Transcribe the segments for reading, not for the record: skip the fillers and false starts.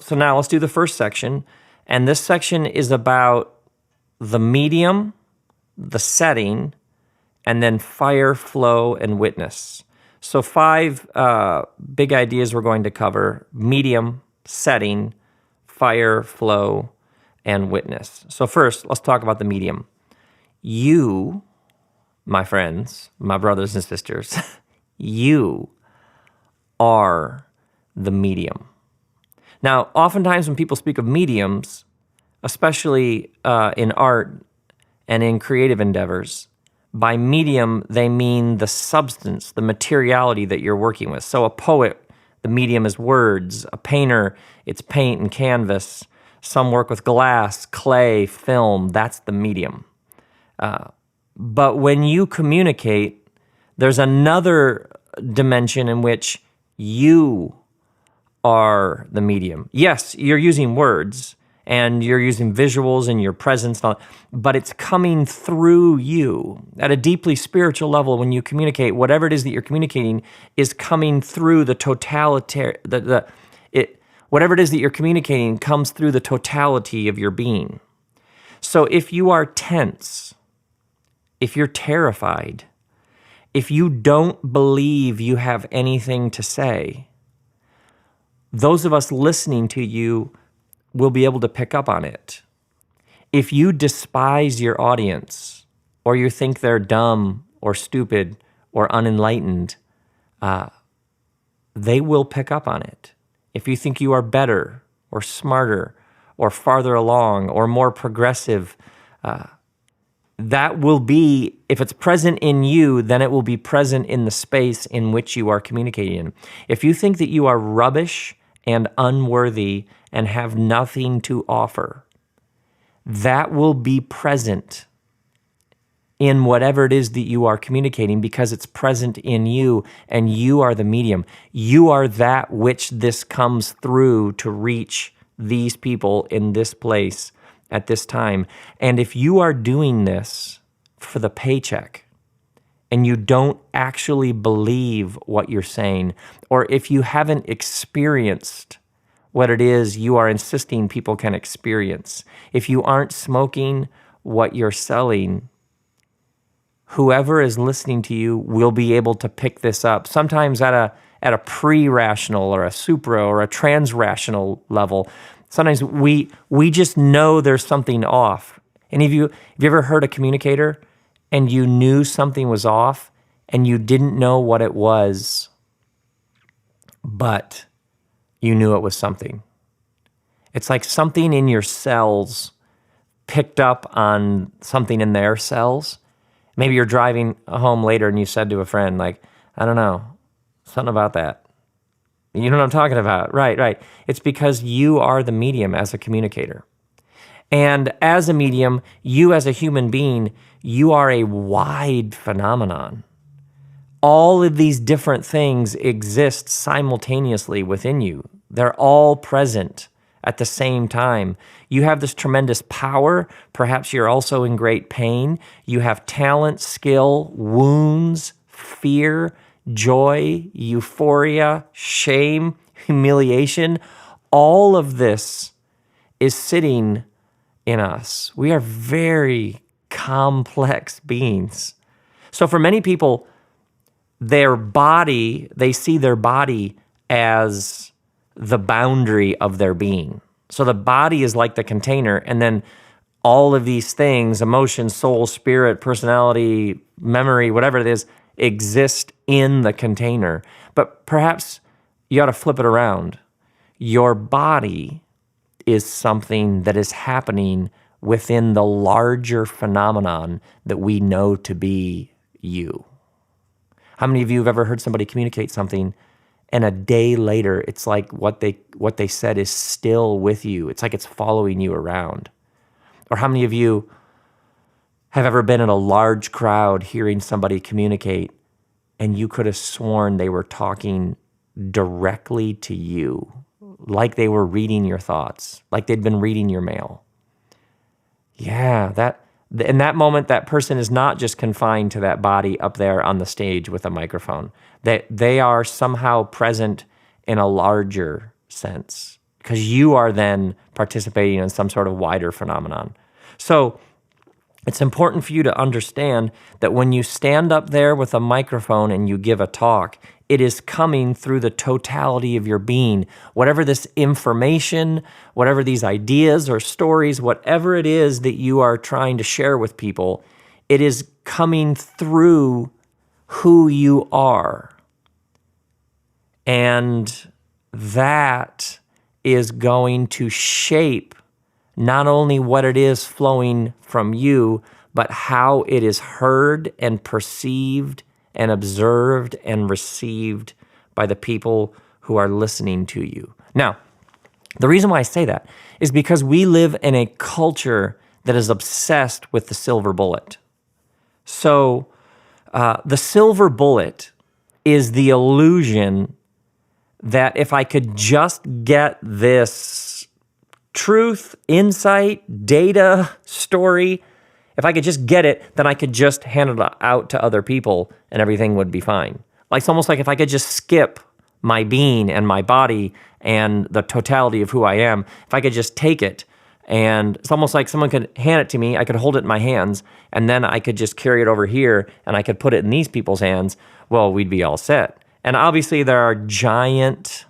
So now let's do the first section. And this section is about the medium, the setting, and then fire, flow, and witness. So 5 big ideas we're going to cover: medium, setting, fire, flow, and witness. So first, let's talk about the medium. You, my friends, my brothers and sisters, you are the medium. Now, oftentimes when people speak of mediums, especially in art and in creative endeavors, by medium, they mean the substance, the materiality that you're working with. So a poet, the medium is words. A painter, it's paint and canvas. Some work with glass, clay, film. That's the medium. But when you communicate, there's another dimension in which you are the medium. Yes, you're using words, and you're using visuals and your presence, but it's coming through you. At a deeply spiritual level, when you communicate, whatever it is that you're communicating is coming through the totality. Whatever it is that you're communicating comes through the totality of your being. So if you are tense, if you're terrified, if you don't believe you have anything to say, those of us listening to you will be able to pick up on it. If you despise your audience, or you think they're dumb or stupid or unenlightened, they will pick up on it. If you think you are better or smarter or farther along or more progressive, that will be, if it's present in you, then it will be present in the space in which you are communicating in. If you think that you are rubbish and unworthy and have nothing to offer, that will be present in whatever it is that you are communicating, because it's present in you, and you are the medium. You are that which this comes through to reach these people in this place at this time. And if you are doing this for the paycheck, and you don't actually believe what you're saying, or if you haven't experienced what it is you are insisting people can experience, if you aren't smoking what you're selling, whoever is listening to you will be able to pick this up, sometimes at a pre-rational or a supra or a trans-rational level. Sometimes we just know there's something off. Any of you, have you ever heard a communicator and you knew something was off and you didn't know what it was, but you knew it was something? It's like something in your cells picked up on something in their cells. Maybe you're driving home later and you said to a friend, like, I don't know, something about that. You know what I'm talking about? Right. It's because you are the medium as a communicator. And as a medium, you as a human being, you are a wide phenomenon. All of these different things exist simultaneously within you. They're all present at the same time. You have this tremendous power. Perhaps you're also in great pain. You have talent, skill, wounds, fear, joy, euphoria, shame, humiliation. All of this is sitting in us. We are very complex beings. So for many people, they see their body as the boundary of their being. So the body is like the container, and then all of these things, emotion, soul, spirit, personality, memory, whatever it is, exist in the container. But perhaps you ought to flip it around. Your body is something that is happening within the larger phenomenon that we know to be you. How many of you have ever heard somebody communicate something and a day later it's like what they said is still with you? It's like it's following you around. Or how many of you have ever been in a large crowd hearing somebody communicate and you could have sworn they were talking directly to you, like they were reading your thoughts, like they'd been reading your mail? Yeah, in that moment, that person is not just confined to that body up there on the stage with a microphone. They are somehow present in a larger sense. because you are then participating in some sort of wider phenomenon. So it's important for you to understand that when you stand up there with a microphone and you give a talk, it is coming through the totality of your being. Whatever this information, whatever these ideas or stories, whatever it is that you are trying to share with people, it is coming through who you are. And that is going to shape not only what it is flowing from you, but how it is heard and perceived and observed and received by the people who are listening to you. Now, the reason why I say that is because we live in a culture that is obsessed with the silver bullet. So the silver bullet is the illusion that if I could just get this truth, insight, data, story, if I could just get it, then I could just hand it out to other people and everything would be fine. Like, it's almost like if I could just skip my being and my body and the totality of who I am, if I could just take it, and it's almost like someone could hand it to me, I could hold it in my hands, and then I could just carry it over here and I could put it in these people's hands, well, we'd be all set. And obviously there are giant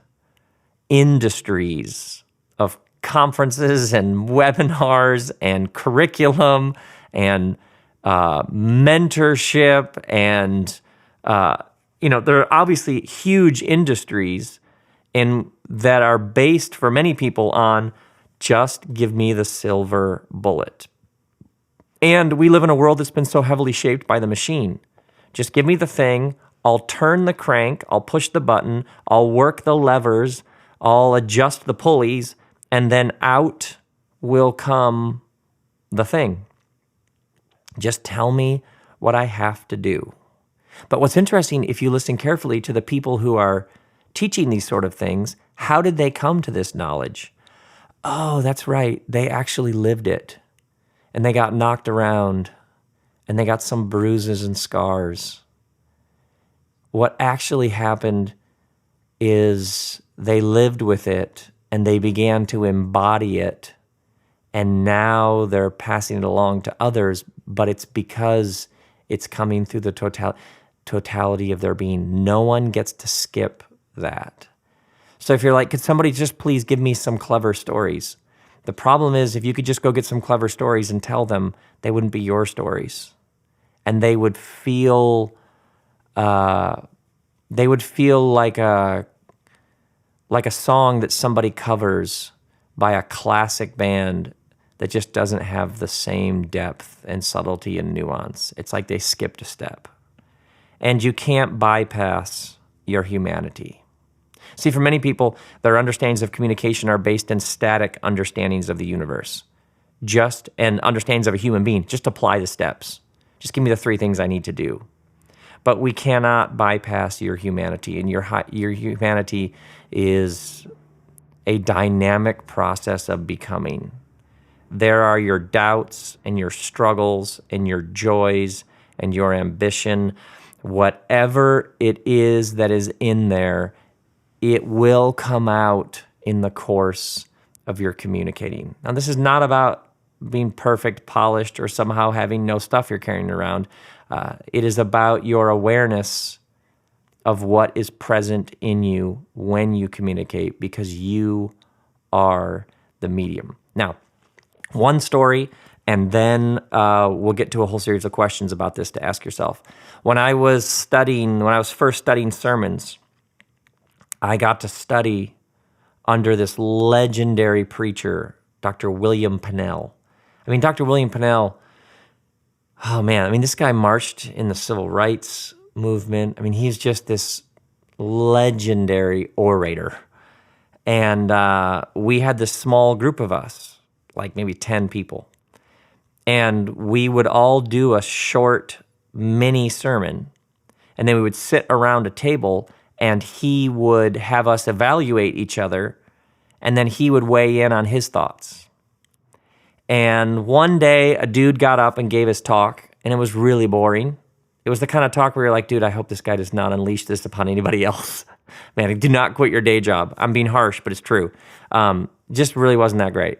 industries of conferences and webinars and curriculum and mentorship and, there are obviously huge industries that are based for many people on just give me the silver bullet. And we live in a world that's been so heavily shaped by the machine. Just give me the thing, I'll turn the crank, I'll push the button, I'll work the levers, I'll adjust the pulleys, and then out will come the thing. Just tell me what I have to do. But what's interesting, if you listen carefully to the people who are teaching these sort of things, how did they come to this knowledge? Oh, that's right. They actually lived it. And they got knocked around. And they got some bruises and scars. What actually happened is they lived with it and they began to embody it. And now they're passing it along to others, but it's because it's coming through the totality of their being. No one gets to skip that. So if you're like, could somebody just please give me some clever stories? The problem is, if you could just go get some clever stories and tell them, they wouldn't be your stories. And they would feel like a song that somebody covers by a classic band that just doesn't have the same depth and subtlety and nuance. It's like they skipped a step. And you can't bypass your humanity. See, for many people, their understandings of communication are based in static understandings of the universe. And understandings of a human being. Just apply the steps. Just give me the 3 things I need to do. But we cannot bypass your humanity, and your humanity is a dynamic process of becoming. There are your doubts and your struggles and your joys and your ambition. Whatever it is that is in there, it will come out in the course of your communicating. Now, this is not about being perfect, polished, or somehow having no stuff you're carrying around. It is about your awareness of what is present in you when you communicate, because you are the medium. Now, one story, and then we'll get to a whole series of questions about this to ask yourself. When I was first studying sermons, I got to study under this legendary preacher, Dr. William Pennell. I mean, Dr. William Pennell, oh man, I mean, this guy marched in the civil rights movement. I mean, he's just this legendary orator. And we had this small group of us, like maybe 10 people. And we would all do a short mini sermon. And then we would sit around a table and he would have us evaluate each other. And then he would weigh in on his thoughts. And one day a dude got up and gave his talk, and it was really boring. It was the kind of talk where you're like, dude, I hope this guy does not unleash this upon anybody else. Man, do not quit your day job. I'm being harsh, but it's true. Just really wasn't that great.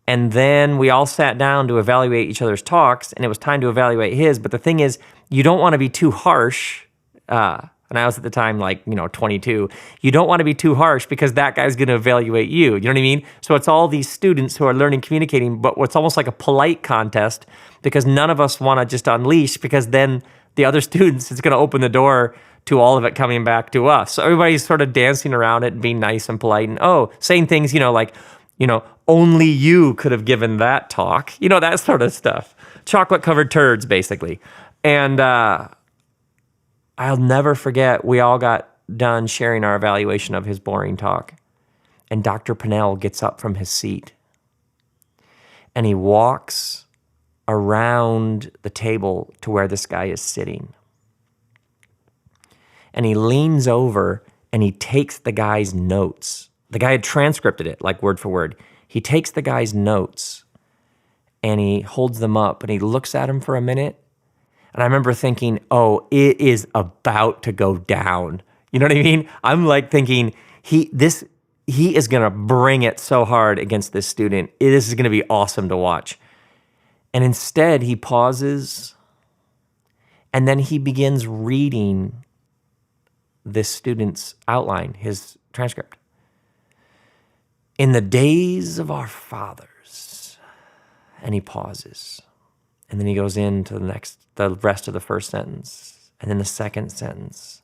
And then we all sat down to evaluate each other's talks, and it was time to evaluate his. But the thing is, you don't want to be too harsh. And I was at the time 22. You don't want to be too harsh because that guy's going to evaluate you. You know what I mean? So it's all these students who are learning communicating, but it's almost like a polite contest because none of us want to just unleash because then the other students, it's going to open the door to all of it coming back to us. So everybody's sort of dancing around it and being nice and polite and saying things, only you could have given that talk, that sort of stuff. Chocolate covered turds, basically. And I'll never forget, we all got done sharing our evaluation of his boring talk. And Dr. Pennell gets up from his seat and he walks around the table to where this guy is sitting. And he leans over and he takes the guy's notes. The guy had transcribed it, like word for word. He takes the guy's notes and he holds them up and he looks at him for a minute. And I remember thinking, it is about to go down. You know what I mean? I'm like thinking, he is going to bring it so hard against this student. This is going to be awesome to watch. And instead, he pauses and then he begins reading this student's outline, his transcript. In the days of our fathers, and he pauses. And then he goes into the rest of the first sentence, and then the second sentence.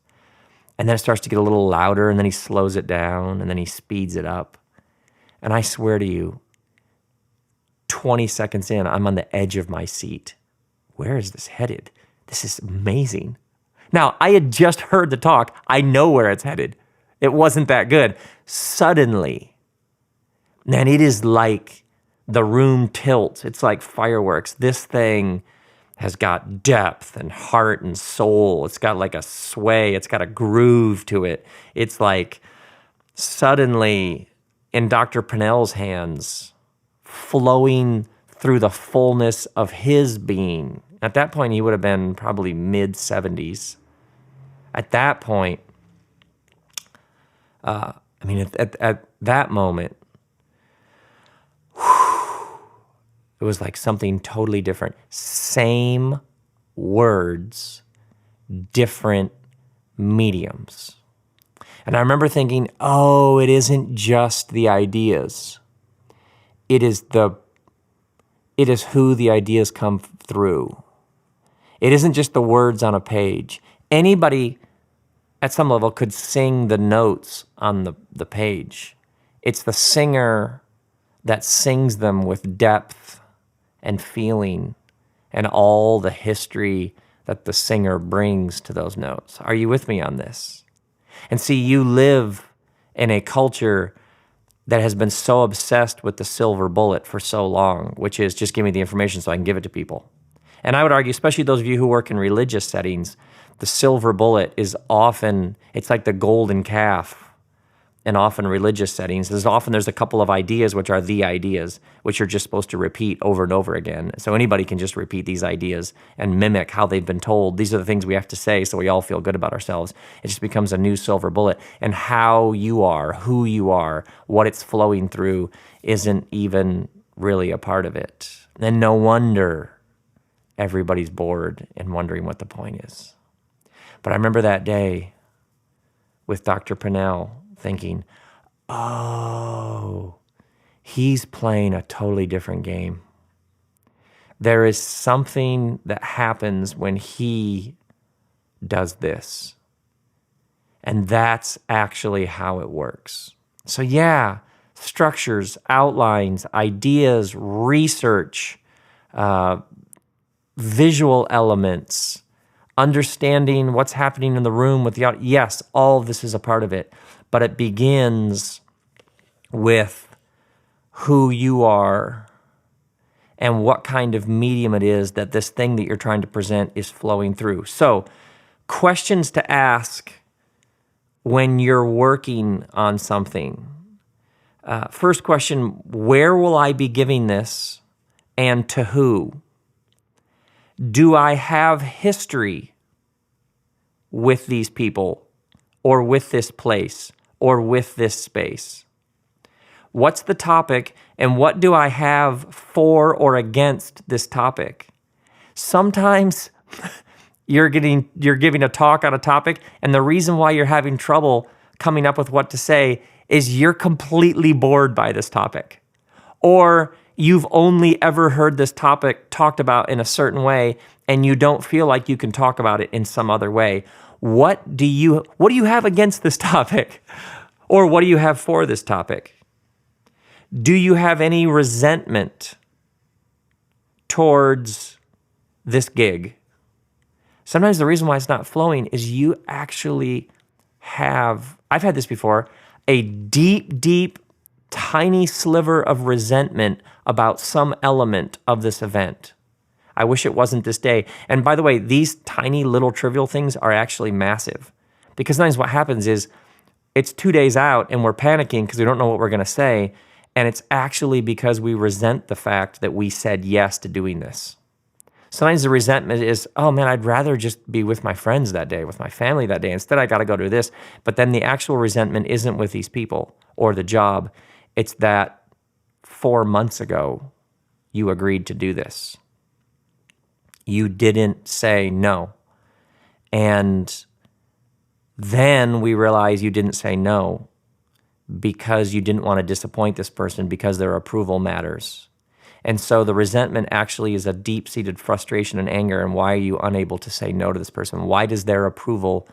And then it starts to get a little louder, and then he slows it down, and then he speeds it up. And I swear to you, 20 seconds in, I'm on the edge of my seat. Where is this headed? This is amazing. Now, I had just heard the talk. I know where it's headed. It wasn't that good. Suddenly, man, it is like the room tilts. It's like fireworks. This thing has got depth and heart and soul. It's got like a sway. It's got a groove to it. It's like suddenly in Dr. Pennell's hands, flowing through the fullness of his being. At that point, he would have been probably mid-70s. At that point, at that moment, it was like something totally different. Same words, different mediums. And I remember thinking, it isn't just the ideas. It is who the ideas come through. It isn't just the words on a page. Anybody at some level could sing the notes on the page. It's the singer that sings them with depth and feeling and all the history that the singer brings to those notes. Are you with me on this? And see, you live in a culture that has been so obsessed with the silver bullet for so long, which is just give me the information so I can give it to people. And I would argue, especially those of you who work in religious settings, the silver bullet is often, it's like the golden calf in often religious settings. There's a couple of ideas, which are the ideas, which you're just supposed to repeat over and over again. So anybody can just repeat these ideas and mimic how they've been told. These are the things we have to say so we all feel good about ourselves. It just becomes a new silver bullet. And how you are, who you are, what it's flowing through isn't even really a part of it. And no wonder everybody's bored and wondering what the point is. But I remember that day with Dr. Pennell thinking, he's playing a totally different game. There is something that happens when he does this. And that's actually how it works. So yeah, structures, outlines, ideas, research, visual elements, understanding what's happening in the room with the audience. Yes, all of this is a part of it. But it begins with who you are and what kind of medium it is that this thing that you're trying to present is flowing through. So, questions to ask when you're working on something. First question, where will I be giving this and to who? Do I have history with these people or with this place or with this space? What's the topic, and what do I have for or against this topic? Sometimes you're giving a talk on a topic, and the reason why you're having trouble coming up with what to say is you're completely bored by this topic. Or you've only ever heard this topic talked about in a certain way, and you don't feel like you can talk about it in some other way. What do you have against this topic? Or what do you have for this topic? Do you have any resentment towards this gig? Sometimes the reason why it's not flowing is you actually have, I've had this before, a deep, deep, tiny sliver of resentment about some element of this event. I wish it wasn't this day. And by the way, these tiny little trivial things are actually massive. Because sometimes what happens is it's 2 days out and we're panicking because we don't know what we're going to say. And it's actually because we resent the fact that we said yes to doing this. Sometimes the resentment is, oh man, I'd rather just be with my friends that day, with my family that day. Instead, I got to go do this. But then the actual resentment isn't with these people or the job. It's that 4 months ago, you agreed to do this. You didn't say no. And then we realize you didn't say no because you didn't want to disappoint this person because their approval matters. And so the resentment actually is a deep-seated frustration and anger. And why are you unable to say no to this person? Why does their approval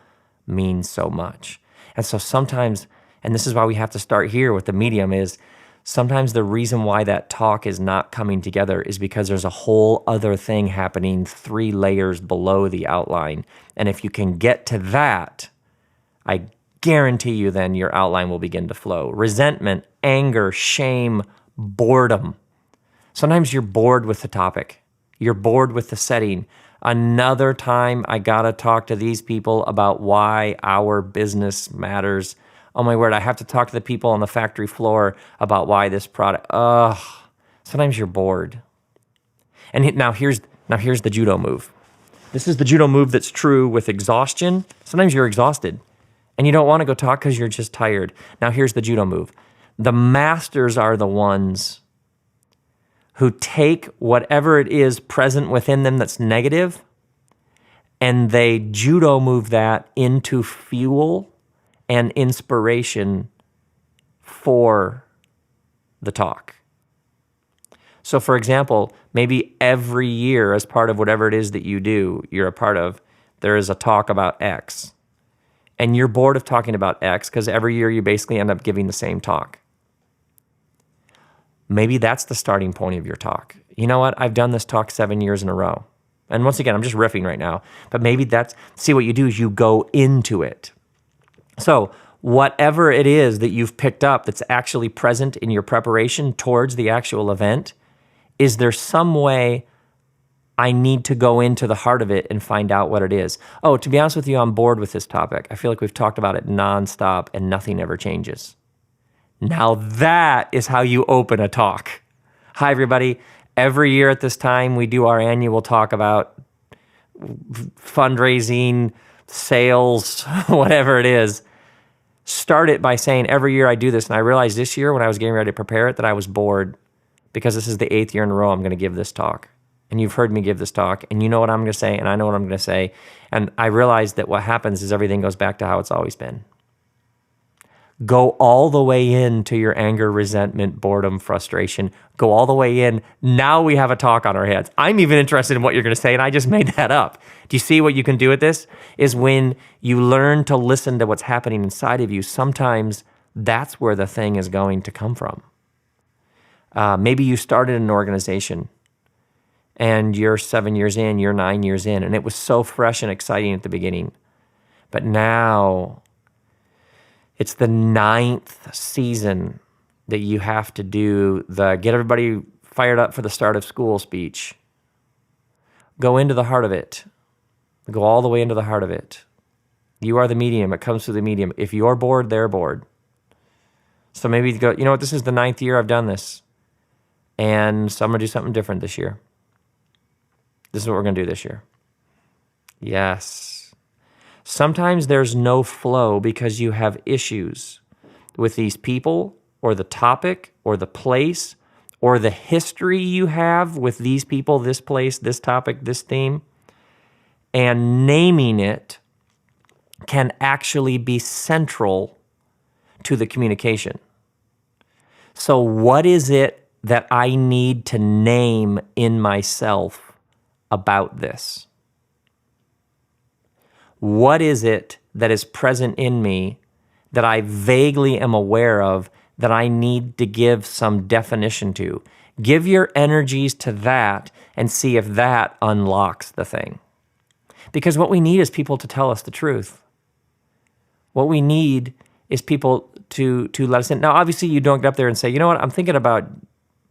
mean so much? And so sometimes, and this is why we have to start here with the medium, is sometimes the reason why that talk is not coming together is because there's a whole other thing happening 3 layers below the outline. And if you can get to that, I guarantee you then your outline will begin to flow. Resentment, anger, shame, boredom. Sometimes you're bored with the topic. You're bored with the setting. Another time, I got to talk to these people about why our business matters. Oh my word, I have to talk to the people on the factory floor about why this product. Sometimes you're bored. And now here's the judo move. This is the judo move that's true with exhaustion. Sometimes you're exhausted and you don't want to go talk because you're just tired. Now here's the judo move. The masters are the ones who take whatever it is present within them that's negative and they judo move that into fuel and inspiration for the talk. So for example, maybe every year as part of whatever it is that you do, you're a part of, there is a talk about X. And you're bored of talking about X because every year you basically end up giving the same talk. Maybe that's the starting point of your talk. You know what? I've done this talk 7 years in a row. And once again, I'm just riffing right now. But maybe see what you do is you go into it. So whatever it is that you've picked up that's actually present in your preparation towards the actual event, is there some way I need to go into the heart of it and find out what it is? Oh, to be honest with you, I'm bored with this topic. I feel like we've talked about it nonstop and nothing ever changes. Now that is how you open a talk. Hi, everybody. Every year at this time, we do our annual talk about fundraising, sales, whatever it is. Start it by saying, every year I do this. And I realized this year when I was getting ready to prepare it that I was bored because this is the 8th year in a row I'm going to give this talk. And you've heard me give this talk. And you know what I'm going to say, and I know what I'm going to say. And I realized that what happens is everything goes back to how it's always been. Go all the way into your anger, resentment, boredom, frustration. Go all the way in. Now we have a talk on our heads. I'm even interested in what you're going to say, and I just made that up. Do you see what you can do with this? Is when you learn to listen to what's happening inside of you, sometimes that's where the thing is going to come from. Maybe you started an organization, and you're 7 years in, you're 9 years in, and it was so fresh and exciting at the beginning. But now it's the 9th season that you have to do the get everybody fired up for the start of school speech. Go into the heart of it. Go all the way into the heart of it. You are the medium. It comes through the medium. If you're bored, they're bored. So maybe you go, you know what, this is the 9th year I've done this. And so I'm going to do something different this year. This is what we're going to do this year. Yes. Sometimes there's no flow because you have issues with these people or the topic or the place or the history you have with these people, this place, this topic, this theme. And naming it can actually be central to the communication. So what is it that I need to name in myself about this? What is it that is present in me that I vaguely am aware of that I need to give some definition to? Give your energies to that and see if that unlocks the thing. Because what we need is people to tell us the truth. What we need is people to let us in. Now, obviously, you don't get up there and say, you know what, I'm thinking about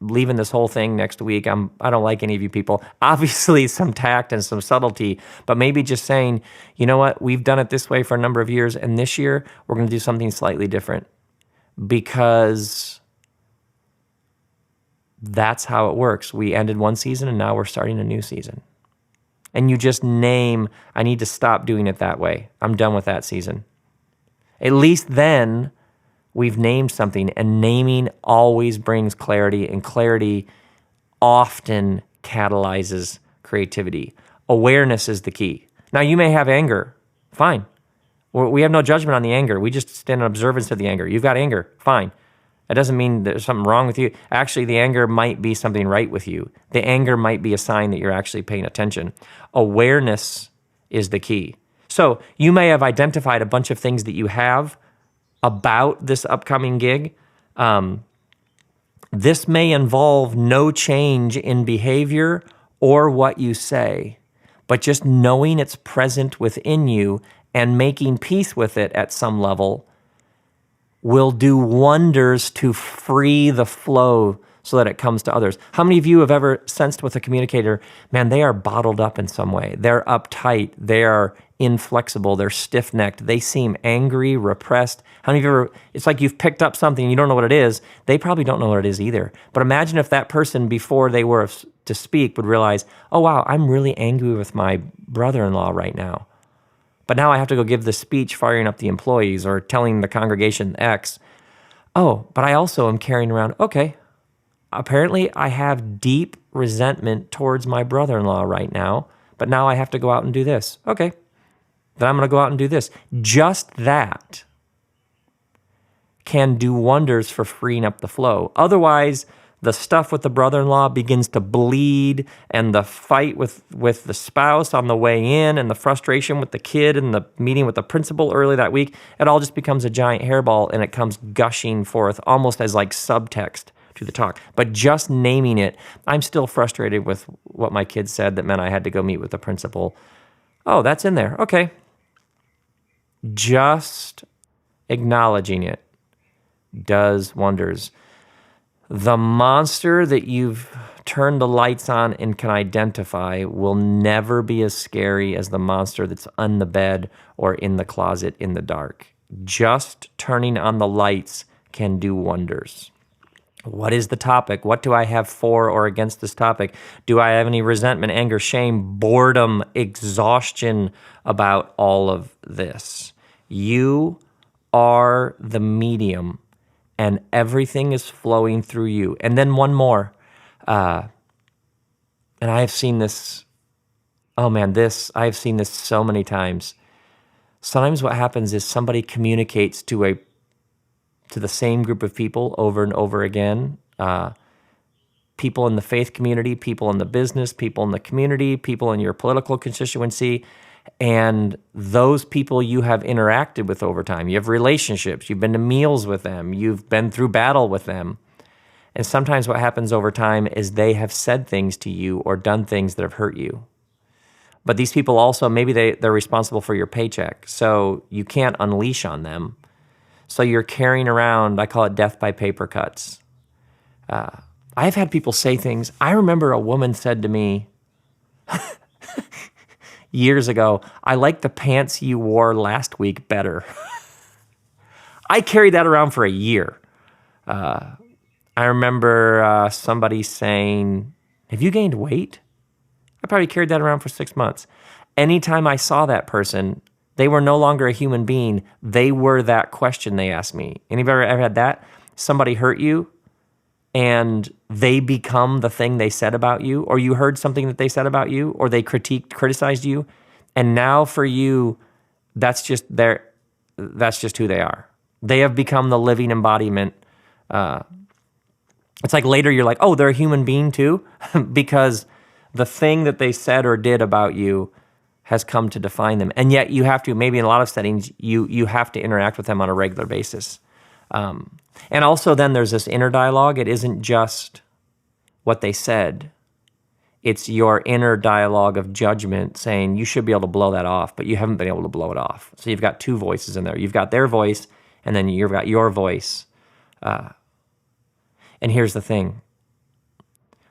leaving this whole thing next week. I don't like any of you people. Obviously, some tact and some subtlety, but maybe just saying, you know what, we've done it this way for a number of years, and this year we're going to do something slightly different because that's how it works. We ended one season, and now we're starting a new season. And you just name, I need to stop doing it that way. I'm done with that season. At least then we've named something, and naming always brings clarity, and clarity often catalyzes creativity. Awareness is the key. Now, you may have anger. Fine. We have no judgment on the anger. We just stand in observance of the anger. You've got anger. Fine. That doesn't mean there's something wrong with you. Actually, the anger might be something right with you. The anger might be a sign that you're actually paying attention. Awareness is the key. So you may have identified a bunch of things that you have about this upcoming gig. This may involve no change in behavior or what you say, but just knowing it's present within you and making peace with it at some level will do wonders to free the flow so that it comes to others. How many of you have ever sensed with a communicator, man, they are bottled up in some way. They're uptight. They are inflexible. They're stiff-necked. They seem angry, repressed. How many of you ever, it's like you've picked up something and you don't know what it is. They probably don't know what it is either. But imagine if that person, before they were to speak, would realize, oh, wow, I'm really angry with my brother-in-law right now. But now I have to go give the speech firing up the employees or telling the congregation X. Oh, but I also am carrying around, okay, apparently I have deep resentment towards my brother-in-law right now, but now I have to go out and do this. Okay, then I'm going to go out and do this. Just that can do wonders for freeing up the flow. Otherwise, the stuff with the brother-in-law begins to bleed, and the fight with the spouse on the way in, and the frustration with the kid, and the meeting with the principal early that week, it all just becomes a giant hairball, and it comes gushing forth almost as like subtext to the talk. But just naming it, I'm still frustrated with what my kid said that meant I had to go meet with the principal. Oh, that's in there. Okay. Just acknowledging it does wonders. The monster that you've turned the lights on and can identify will never be as scary as the monster that's on the bed or in the closet in the dark. Just turning on the lights can do wonders. What is the topic? What do I have for or against this topic? Do I have any resentment, anger, shame, boredom, exhaustion about all of this? You are the medium, and everything is flowing through you. And then one more. And I have seen this, I have seen this so many times. Sometimes what happens is somebody communicates to the same group of people over and over again. People in the faith community, people in the business, people in the community, people in your political constituency, and those people you have interacted with over time. You have relationships, you've been to meals with them, you've been through battle with them. And sometimes what happens over time is they have said things to you or done things that have hurt you. But these people also, maybe they're responsible for your paycheck, so you can't unleash on them. So you're carrying around, I call it death by paper cuts. I've had people say things. I remember a woman said to me years ago, I like the pants you wore last week better. I carried that around for a year. I remember somebody saying, have you gained weight? I probably carried that around for 6 months. Anytime I saw that person, They were no longer a human being. They were that question they asked me. Anybody ever had that? Somebody hurt you and they become the thing they said about you, or you heard something that they said about you, or they criticized you. And now for you, that's just who they are. They have become the living embodiment. It's like later you're like, oh, they're a human being too, because the thing that they said or did about you has come to define them. And yet you have to, maybe in a lot of settings, you have to interact with them on a regular basis. And also then there's this inner dialogue. It isn't just what they said. It's your inner dialogue of judgment saying you should be able to blow that off, but you haven't been able to blow it off. So you've got two voices in there. You've got their voice, and then you've got your voice. And here's the thing.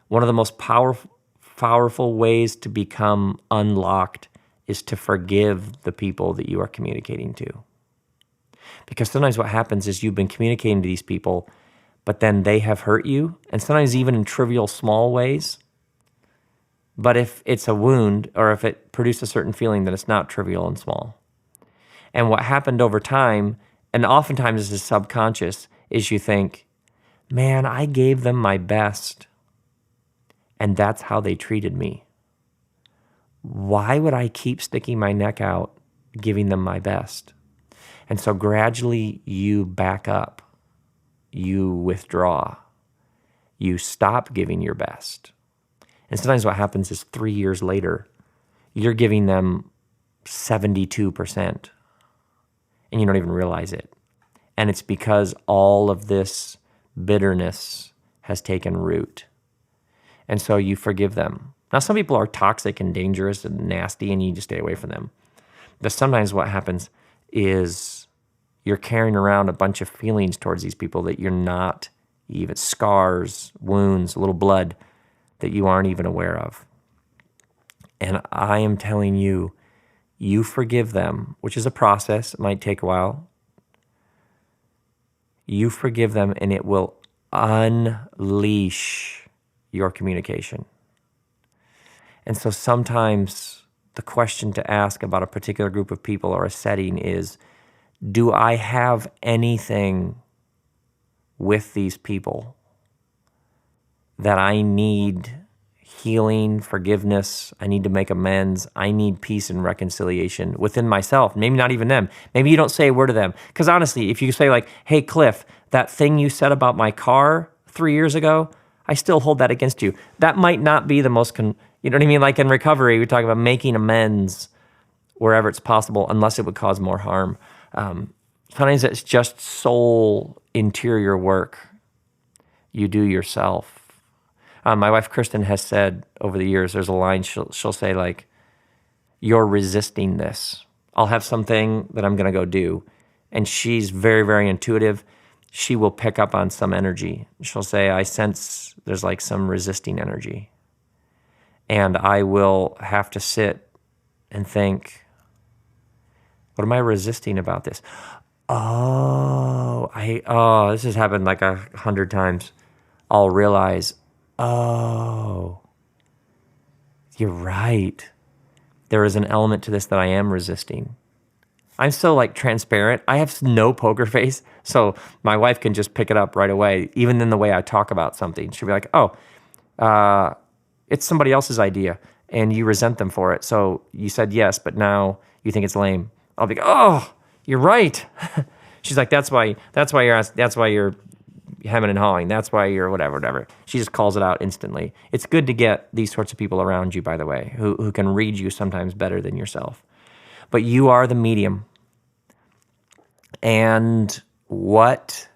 One of the most powerful ways to become unlocked is to forgive the people that you are communicating to. Because sometimes what happens is you've been communicating to these people, but then they have hurt you, and sometimes even in trivial, small ways. But if it's a wound, or if it produced a certain feeling, then it's not trivial and small. And what happened over time, and oftentimes this is subconscious, is you think, man, I gave them my best, and that's how they treated me. Why would I keep sticking my neck out, giving them my best? And so gradually you back up, you withdraw, you stop giving your best. And sometimes what happens is 3 years later, you're giving them 72%, and you don't even realize it. And it's because all of this bitterness has taken root. And so you forgive them. Now, some people are toxic and dangerous and nasty, and you just stay away from them. But sometimes what happens is you're carrying around a bunch of feelings towards these people that you're not even, scars, wounds, a little blood that you aren't even aware of. And I am telling you, you forgive them, which is a process. It might take a while. You forgive them, and it will unleash your communication. And so sometimes the question to ask about a particular group of people or a setting is, do I have anything with these people that I need healing, forgiveness, I need to make amends, I need peace and reconciliation within myself, maybe not even them. Maybe you don't say a word to them. Because honestly, if you say like, hey, Cliff, that thing you said about my car 3 years ago, I still hold that against you. That might not be the most, you know what I mean? Like in recovery, we talk about making amends wherever it's possible, unless it would cause more harm. Sometimes it's just soul interior work you do yourself. My wife, Kristen, has said over the years, there's a line she'll say like, you're resisting this. I'll have something that I'm going to go do. And she's very, very intuitive. She will pick up on some energy. She'll say, I sense there's like some resisting energy. And I will have to sit and think, what am I resisting about this? This has happened like 100 times. I'll realize, oh, you're right. There is an element to this that I am resisting. I'm so like transparent. I have no poker face, so my wife can just pick it up right away, even in the way I talk about something. She'll be like, it's somebody else's idea, and you resent them for it. So you said yes, but now you think it's lame. I'll be like, oh, you're right. She's like, that's why you're hemming and hawing. That's why you're whatever. She just calls it out instantly. It's good to get these sorts of people around you, by the way, who can read you sometimes better than yourself. But you are the medium. And what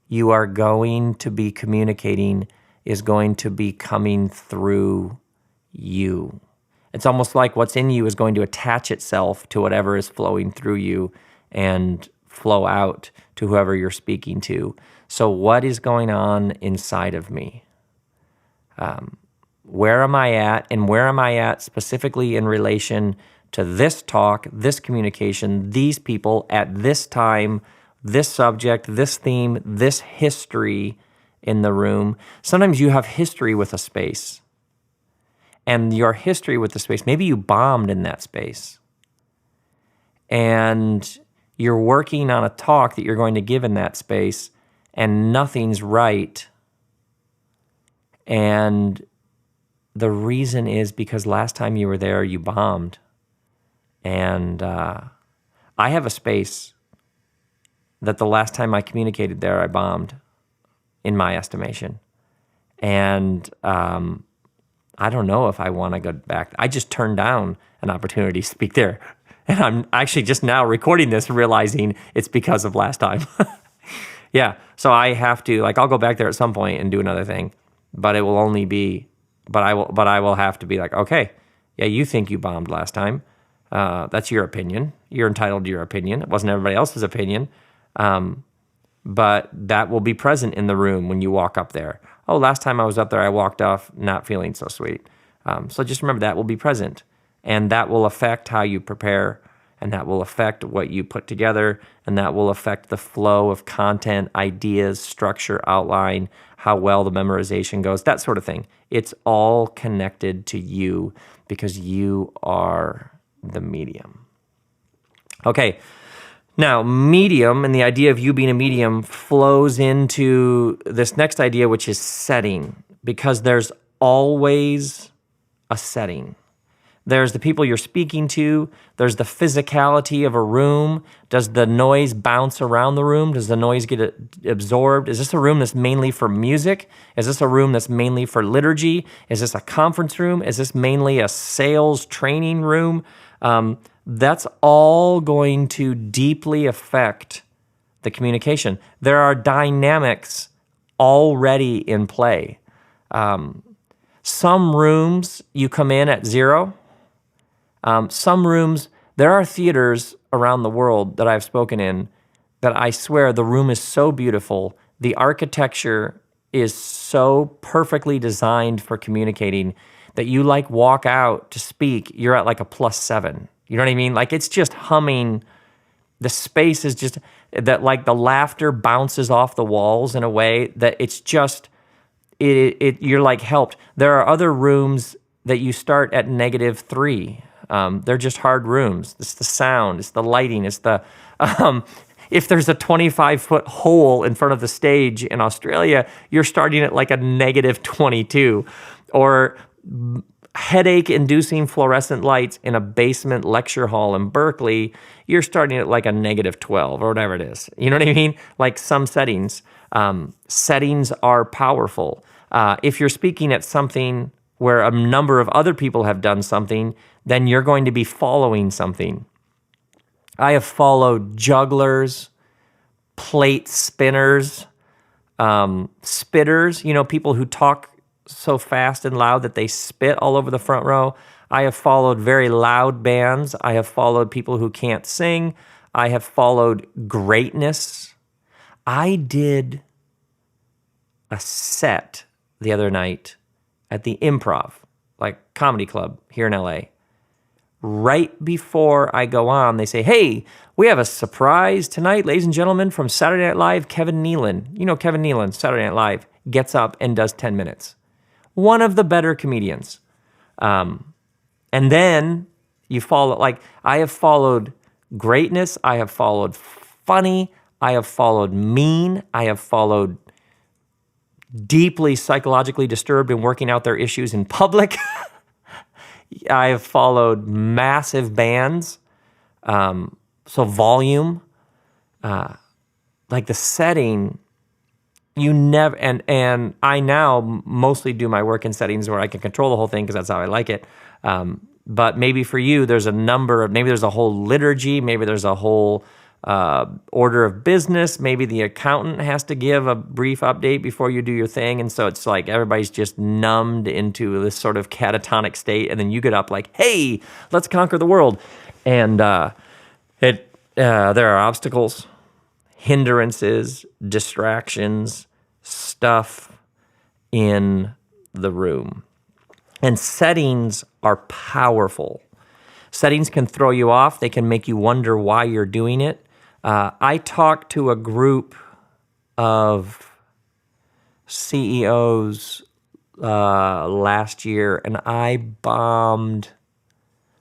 you are going to be communicating is going to be coming through you. It's almost like what's in you is going to attach itself to whatever is flowing through you and flow out to whoever you're speaking to. So what is going on inside of me? Where am I at? And where am I at specifically in relation to this talk, this communication, these people at this time, this subject, this theme, this history in the room? Sometimes you have history with a space. And your history with the space, maybe you bombed in that space. and you're working on a talk that you're going to give in that space, and nothing's right. And the reason is because last time you were there, you bombed. And I have a space that the last time I communicated there, I bombed, in my estimation. And I don't know if I want to go back. I just turned down an opportunity to speak there. And I'm actually just now recording this, realizing it's because of last time. Yeah, so I have to, like, I'll go back there at some point and do another thing, but it will only be, but I will have to be like, okay, yeah, you think you bombed last time. That's your opinion. You're entitled to your opinion. It wasn't everybody else's opinion. But that will be present in the room when you walk up there. Oh, last time I was up there, I walked off not feeling so sweet. So just remember that will be present, and that will affect how you prepare, and that will affect what you put together, and that will affect the flow of content, ideas, structure, outline, how well the memorization goes, that sort of thing. It's all connected to you because you are the medium. Okay. Now, medium and the idea of you being a medium flows into this next idea, which is setting, because there's always a setting. There's the people you're speaking to. There's the physicality of a room. Does the noise bounce around the room? Does the noise get absorbed? Is this a room that's mainly for music? Is this a room that's mainly for liturgy? Is this a conference room? Is this mainly a sales training room? That's all going to deeply affect the communication. There are dynamics already in play. Some rooms you come in at 0. Some rooms, there are theaters around the world that I've spoken in that I swear the room is so beautiful. The architecture is so perfectly designed for communicating that you like walk out to speak, you're at like a +7. You know what I mean? Like it's just humming. The space is just that, like the laughter bounces off the walls in a way that it's just, you're like helped. There are other rooms that you start at -3. They're just hard rooms. It's the sound, it's the lighting, it's the, if there's a 25-foot hole in front of the stage in Australia, you're starting at like a -22. Or headache-inducing fluorescent lights in a basement lecture hall in Berkeley, you're starting at like a -12 or whatever it is. You know what I mean? Like some settings. Settings are powerful. If you're speaking at something where a number of other people have done something, then you're going to be following something. I have followed jugglers, plate spinners, spitters, people who talk so fast and loud that they spit all over the front row. I have followed very loud bands. I have followed people who can't sing. I have followed greatness. I did a set the other night at the Improv, like comedy club here in LA. Right before I go on, they say, hey, we have a surprise tonight, ladies and gentlemen, from Saturday Night Live, Kevin Nealon. You know Kevin Nealon, Saturday Night Live, gets up and does 10 minutes. One of the better comedians. And then you follow, like, I have followed greatness, I have followed funny, I have followed mean, I have followed deeply psychologically disturbed and working out their issues in public. I have followed massive bands, so volume, like the setting. You never, and I now mostly do my work in settings where I can control the whole thing because that's how I like it. But maybe for you, there's a number of, maybe there's a whole liturgy, maybe there's a whole order of business. Maybe the accountant has to give a brief update before you do your thing. And so it's like everybody's just numbed into this sort of catatonic state. And then you get up like, hey, let's conquer the world. And there are obstacles, hindrances, distractions, stuff in the room. And settings are powerful. Settings can throw you off. They can make you wonder why you're doing it. I talked to a group of CEOs last year, and I bombed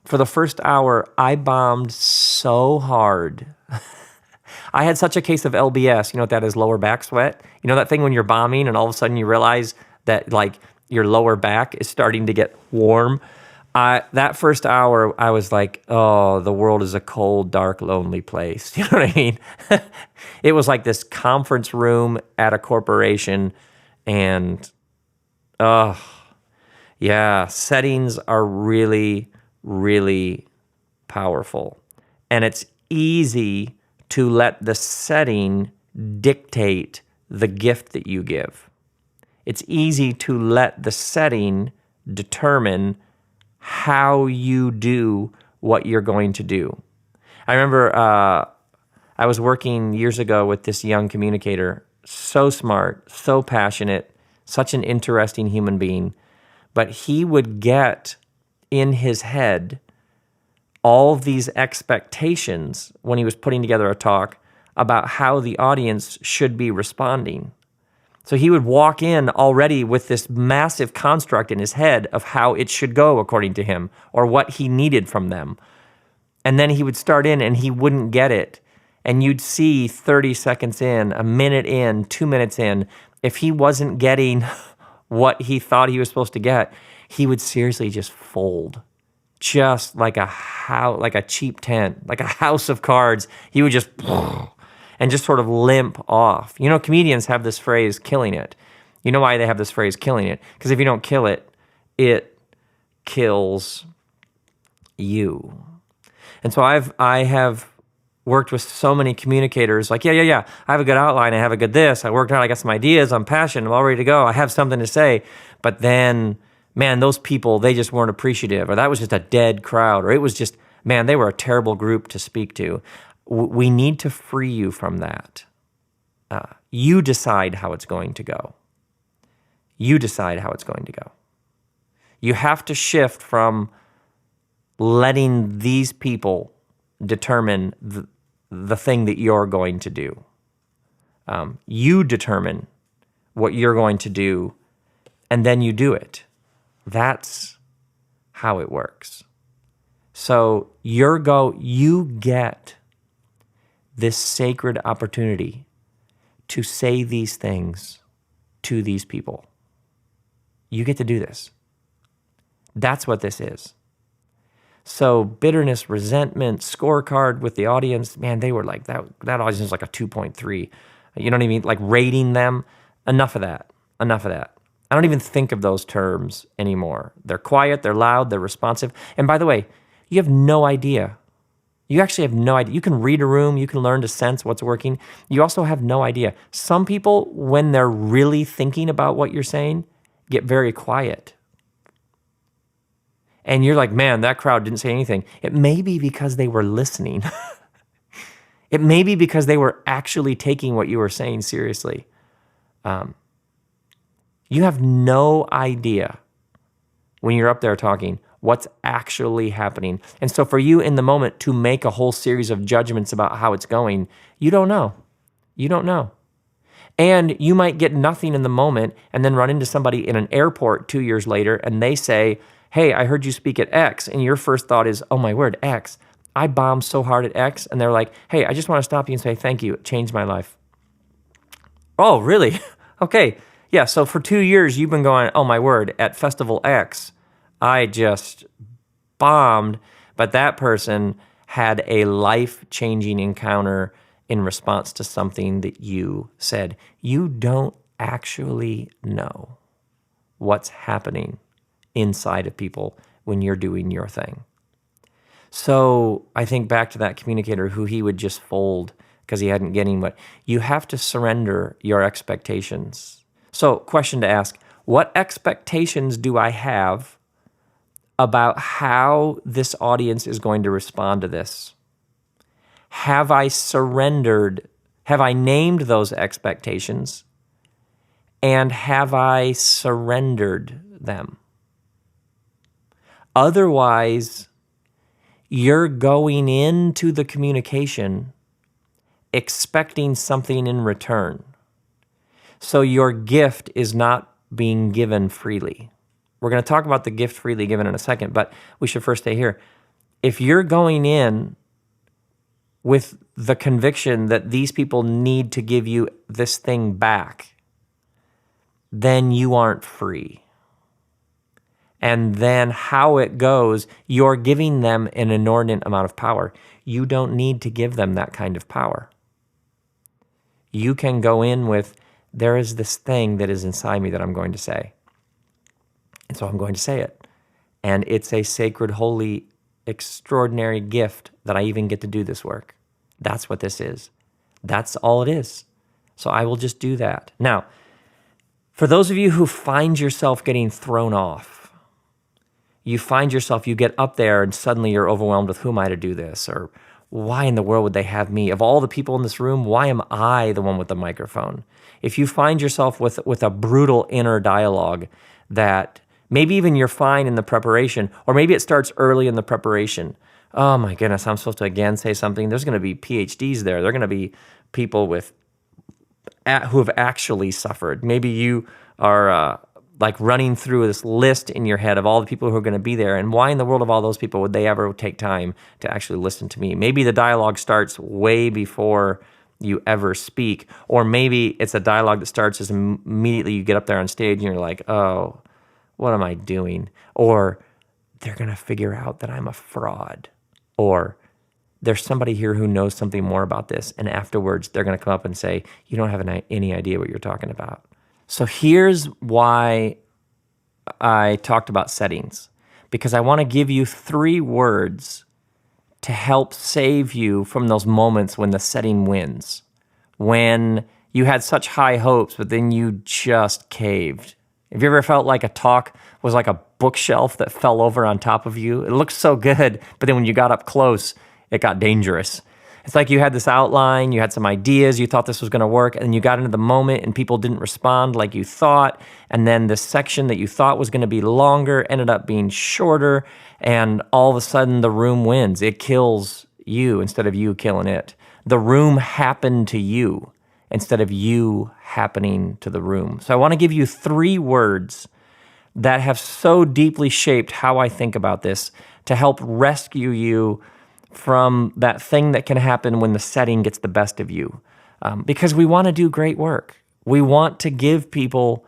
For the first hour, I bombed so hard. I had such a case of LBS. You know what that is? Lower back sweat. You know that thing when you're bombing and all of a sudden you realize that like your lower back is starting to get warm. That first hour, I was like, oh, the world is a cold, dark, lonely place. You know what I mean? It was like this conference room at a corporation, and yeah, settings are really, really powerful. And it's easy to let the setting dictate the gift that you give. It's easy to let the setting determine how you do what you're going to do. I remember I was working years ago with this young communicator, so smart, so passionate, such an interesting human being, but he would get in his head all these expectations when he was putting together a talk about how the audience should be responding. So he would walk in already with this massive construct in his head of how it should go according to him or what he needed from them. And then he would start in and he wouldn't get it. And you'd see 30 seconds in, a minute in, 2 minutes in, if he wasn't getting what he thought he was supposed to get, he would seriously just fold. Just like a cheap tent, like a house of cards. He would just and just sort of limp off. You know, comedians have this phrase, killing it. You know why they have this phrase, killing it? Because if you don't kill it, it kills you. And so I have worked with so many communicators, like, yeah, I have a good outline, I have a good this, I worked out, I got some ideas, I'm passionate, I'm all ready to go, I have something to say, but then, man, those people, they just weren't appreciative, or that was just a dead crowd, or it was just, man, they were a terrible group to speak to. We need to free you from that. You decide how it's going to go. You decide how it's going to go. You have to shift from letting these people determine the thing that you're going to do. You determine what you're going to do, and then you do it. That's how it works. So you get this sacred opportunity to say these things to these people. You get to do this. That's what this is. So bitterness, resentment, scorecard with the audience, man, they were like, that audience is like a 2.3. You know what I mean? Like rating them. Enough of that. I don't even think of those terms anymore. They're quiet, they're loud, they're responsive. And by the way, you have no idea. You actually have no idea. You can read a room, you can learn to sense what's working. You also have no idea. Some people, when they're really thinking about what you're saying, get very quiet. And you're like, man, that crowd didn't say anything. It may be because they were listening. It may be because they were actually taking what you were saying seriously. You have no idea when you're up there talking what's actually happening. And so for you in the moment to make a whole series of judgments about how it's going, you don't know. You don't know. And you might get nothing in the moment and then run into somebody in an airport 2 years later and they say, hey, I heard you speak at X. And your first thought is, oh my word, X. I bombed so hard at X. And they're like, hey, I just want to stop you and say thank you. It changed my life. Oh, really? Okay. Yeah, so for 2 years, you've been going, oh my word, at Festival X, I just bombed, but that person had a life-changing encounter in response to something that you said. You don't actually know what's happening inside of people when you're doing your thing. So I think back to that communicator who he would just fold because he hadn't getting what. You have to surrender your expectations. So question to ask, what expectations do I have about how this audience is going to respond to this? Have I surrendered? Have I named those expectations? And have I surrendered them? Otherwise, you're going into the communication expecting something in return. So your gift is not being given freely. We're going to talk about the gift freely given in a second, but we should first stay here. if you're going in with the conviction that these people need to give you this thing back, then you aren't free. And then how it goes, you're giving them an inordinate amount of power. You don't need to give them that kind of power. You can go in with, there is this thing that is inside me that I'm going to say. And so I'm going to say it. And it's a sacred, holy, extraordinary gift that I even get to do this work. That's what this is. That's all it is. So I will just do that. Now, for those of you who find yourself getting thrown off, you find yourself, you get up there and suddenly you're overwhelmed with, who am I to do this? Or why in the world would they have me? Of all the people in this room, why am I the one with the microphone? If you find yourself with a brutal inner dialogue that maybe even you're fine in the preparation, or maybe it starts early in the preparation. Oh my goodness, I'm supposed to again say something. There's going to be PhDs there. There are going to be people who have actually suffered. Maybe you are like running through this list in your head of all the people who are going to be there, and why in the world of all those people would they ever take time to actually listen to me? Maybe the dialogue starts way before you ever speak, or maybe it's a dialogue that starts as immediately you get up there on stage and you're like, oh, what am I doing? Or they're going to figure out that I'm a fraud, or there's somebody here who knows something more about this, and afterwards they're going to come up and say, you don't have any idea what you're talking about. So here's why I talked about settings, because I want to give you 3 words to help save you from those moments when the setting wins, when you had such high hopes, but then you just caved. Have you ever felt like a talk was like a bookshelf that fell over on top of you? It looked so good, but then when you got up close, it got dangerous. It's like you had this outline, you had some ideas, you thought this was going to work, and you got into the moment and people didn't respond like you thought, and then this section that you thought was going to be longer ended up being shorter, and all of a sudden the room wins. It kills you instead of you killing it. The room happened to you instead of you happening to the room. So I want to give you 3 words that have so deeply shaped how I think about this to help rescue you from that thing that can happen when the setting gets the best of you. Because we want to do great work. We want to give people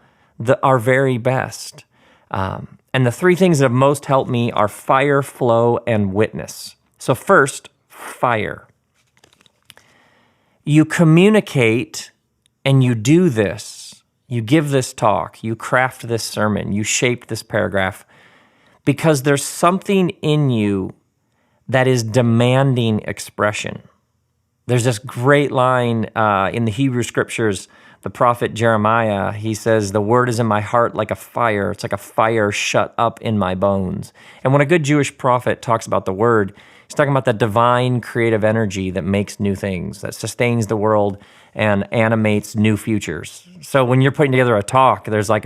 our very best. And the 3 things that have most helped me are fire, flow, and witness. So first, fire. You communicate and you do this. You give this talk. You craft this sermon. You shape this paragraph because there's something in you that is demanding expression. There's this great line in the Hebrew scriptures, the prophet Jeremiah, he says, the word is in my heart like a fire. It's like a fire shut up in my bones. And when a good Jewish prophet talks about the word, he's talking about the divine creative energy that makes new things, that sustains the world and animates new futures. So when you're putting together a talk, there's like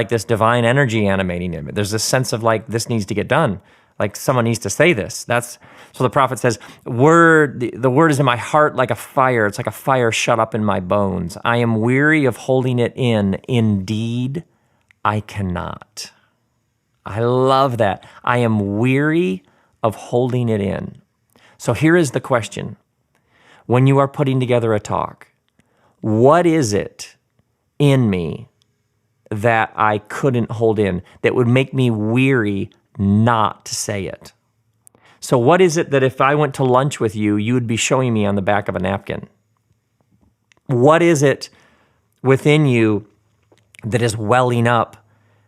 this divine energy animating it. There's this sense of like, this needs to get done. Like someone needs to say this. So the prophet says, the word is in my heart like a fire. It's like a fire shut up in my bones. I am weary of holding it in. Indeed, I cannot. I love that. I am weary of holding it in. So here is the question. When you are putting together a talk, what is it in me that I couldn't hold in, that would make me weary not to say it? So what is it that if I went to lunch with you, you would be showing me on the back of a napkin? What is it within you that is welling up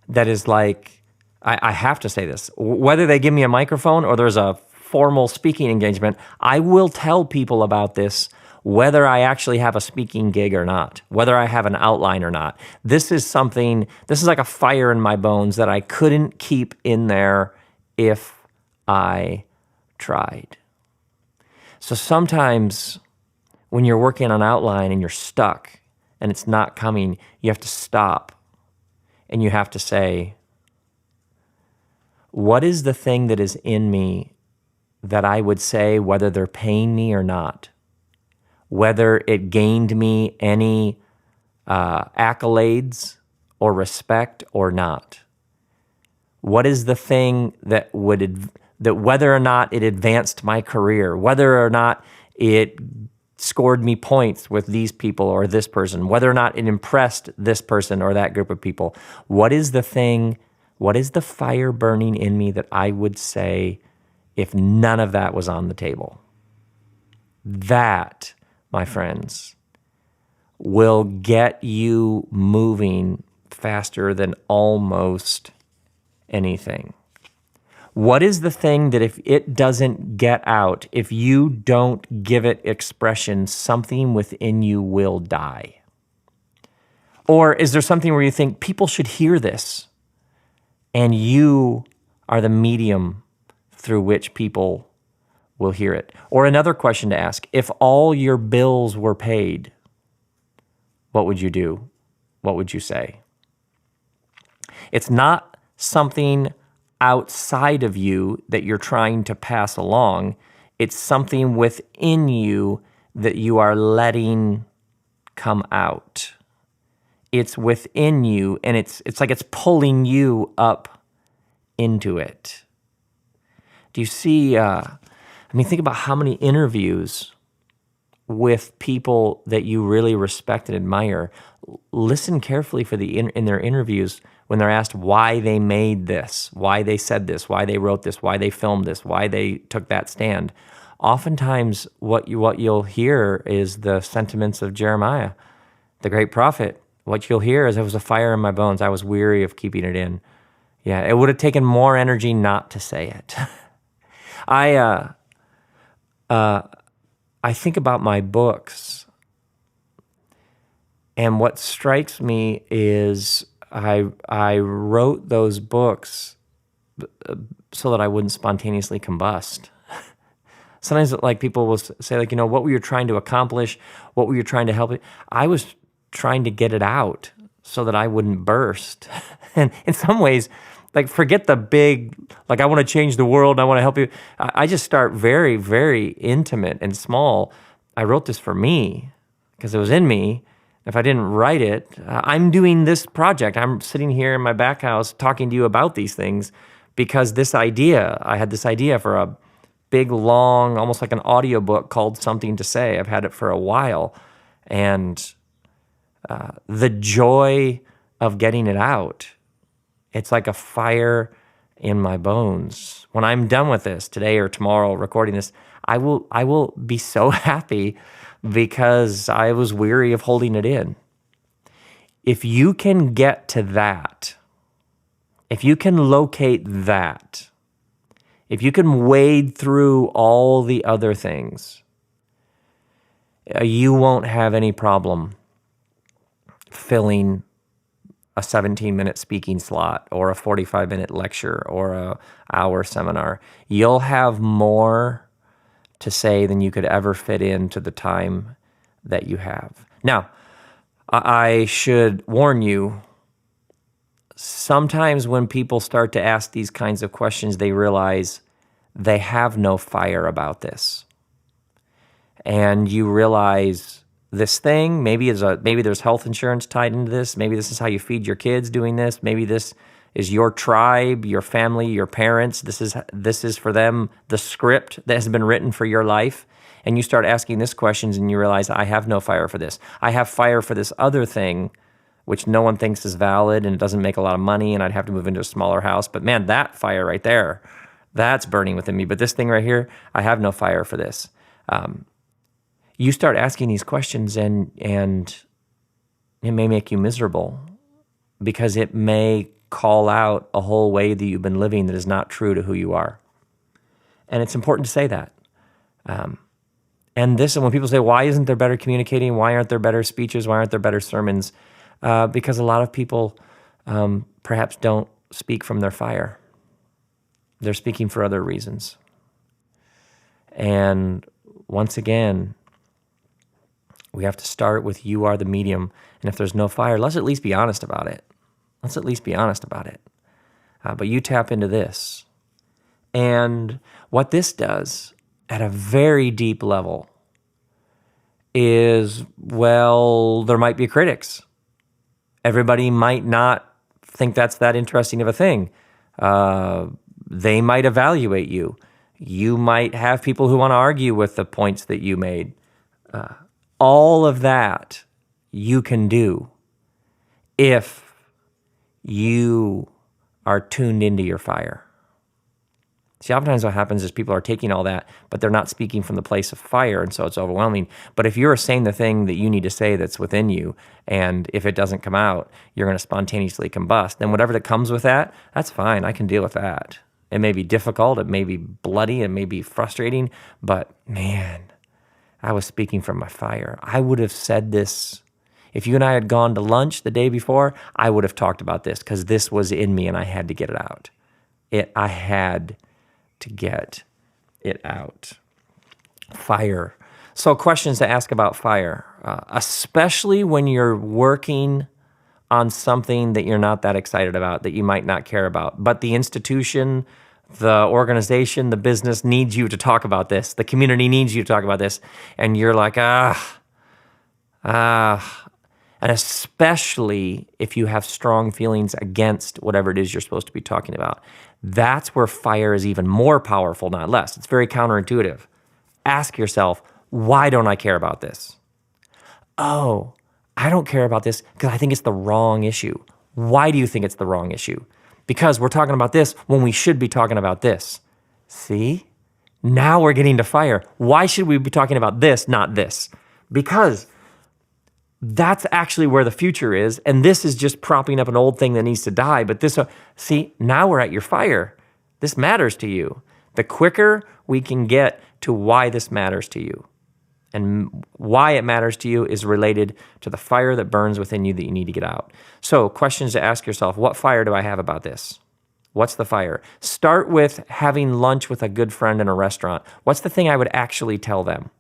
that is like, I have to say this? Whether they give me a microphone or there's a formal speaking engagement, I will tell people about this whether I actually have a speaking gig or not, whether I have an outline or not. This is like a fire in my bones that I couldn't keep in there if I tried. So sometimes when you're working on outline and you're stuck and it's not coming, you have to stop and you have to say, what is the thing that is in me that I would say whether they're paying me or not, whether it gained me any accolades or respect or not? What is the thing that would that whether or not it advanced my career, whether or not it scored me points with these people or this person, whether or not it impressed this person or that group of people, what is the fire burning in me that I would say if none of that was on the table? That, my friends, will get you moving faster than almost anything. What is the thing that if it doesn't get out, if you don't give it expression, something within you will die? Or is there something where you think people should hear this and you are the medium through which people will hear it? Or another question to ask, if all your bills were paid, what would you do? What would you say? It's not something outside of you that you're trying to pass along. It's something within you that you are letting come out. It's within you, and it's like it's pulling you into it. Do you see, think about how many interviews with people that you really respect and admire. Listen carefully for in their interviews when they're asked why they made this, why they said this, why they wrote this, why they filmed this, why they took that stand. Oftentimes, what you'll hear is the sentiments of Jeremiah, the great prophet. What you'll hear is, "There was a fire in my bones. I was weary of keeping it in." Yeah, it would have taken more energy not to say it. I think about my books, and what strikes me is I wrote those books so that I wouldn't spontaneously combust. Sometimes, like, people will say, like, what were you trying to accomplish? What were you trying to help? I was trying to get it out so that I wouldn't burst. And in some ways, like, forget the big, like, I want to change the world, I want to help you. I just start very, very intimate and small. I wrote this for me because it was in me. If I didn't write it, I'm doing this project. I'm sitting here in my back house talking to you about these things because I had this idea for a big, long, almost like an audiobook called Something to Say. I've had it for a while. And the joy of getting it out, it's like a fire in my bones. When I'm done with this today or tomorrow recording this, I will be so happy because I was weary of holding it in. If you can get to that, if you can locate that, if you can wade through all the other things, you won't have any problem filling a 17-minute speaking slot or a 45-minute lecture or a hour seminar. You'll have more to say than you could ever fit into the time that you have. Now, I should warn you, sometimes when people start to ask these kinds of questions, they realize they have no fire about this. And you realize this thing, maybe there's health insurance tied into this, maybe this is how you feed your kids doing this, maybe this is your tribe, your family, your parents, this is for them the script that has been written for your life. And you start asking this questions and you realize, I have no fire for this. I have fire for this other thing, which no one thinks is valid and it doesn't make a lot of money and I'd have to move into a smaller house. But man, that fire right there, that's burning within me. But this thing right here, I have no fire for this. You start asking these questions and it may make you miserable because it may call out a whole way that you've been living that is not true to who you are. And it's important to say that. And when people say, why isn't there better communicating? Why aren't there better speeches? Why aren't there better sermons? Because a lot of people perhaps don't speak from their fire. They're speaking for other reasons. And once again, we have to start with you are the medium. And if there's no fire, let's at least be honest about it. But you tap into this. And what this does at a very deep level is, well, there might be critics. Everybody might not think that's that interesting of a thing. They might evaluate you. You might have people who want to argue with the points that you made. All of that you can do if you are tuned into your fire. See, oftentimes what happens is people are taking all that, but they're not speaking from the place of fire, and so it's overwhelming. But if you're saying the thing that you need to say that's within you, and if it doesn't come out, you're going to spontaneously combust, then whatever that comes with that, that's fine. I can deal with that. It may be difficult, it may be bloody, it may be frustrating, but man, I was speaking from my fire. I would have said this. If you and I had gone to lunch the day before, I would have talked about this because this was in me and I had to get it out. I had to get it out. Fire. So questions to ask about fire, especially when you're working on something that you're not that excited about, that you might not care about, but the institution, the organization, the business needs you to talk about this. The community needs you to talk about this. And you're like, and especially if you have strong feelings against whatever it is you're supposed to be talking about. That's where fire is even more powerful, not less. It's very counterintuitive. Ask yourself, why don't I care about this? Oh, I don't care about this because I think it's the wrong issue. Why do you think it's the wrong issue? Because we're talking about this when we should be talking about this. See? Now we're getting to fire. Why should we be talking about this, not this? Because that's actually where the future is, and this is just propping up an old thing that needs to die. But this, see, now we're at your fire. This matters to you. The quicker we can get to why this matters to you, and why it matters to you is related to the fire that burns within you that you need to get out. So questions to ask yourself, what fire do I have about this? What's the fire? Start with having lunch with a good friend in a restaurant. What's the thing I would actually tell them?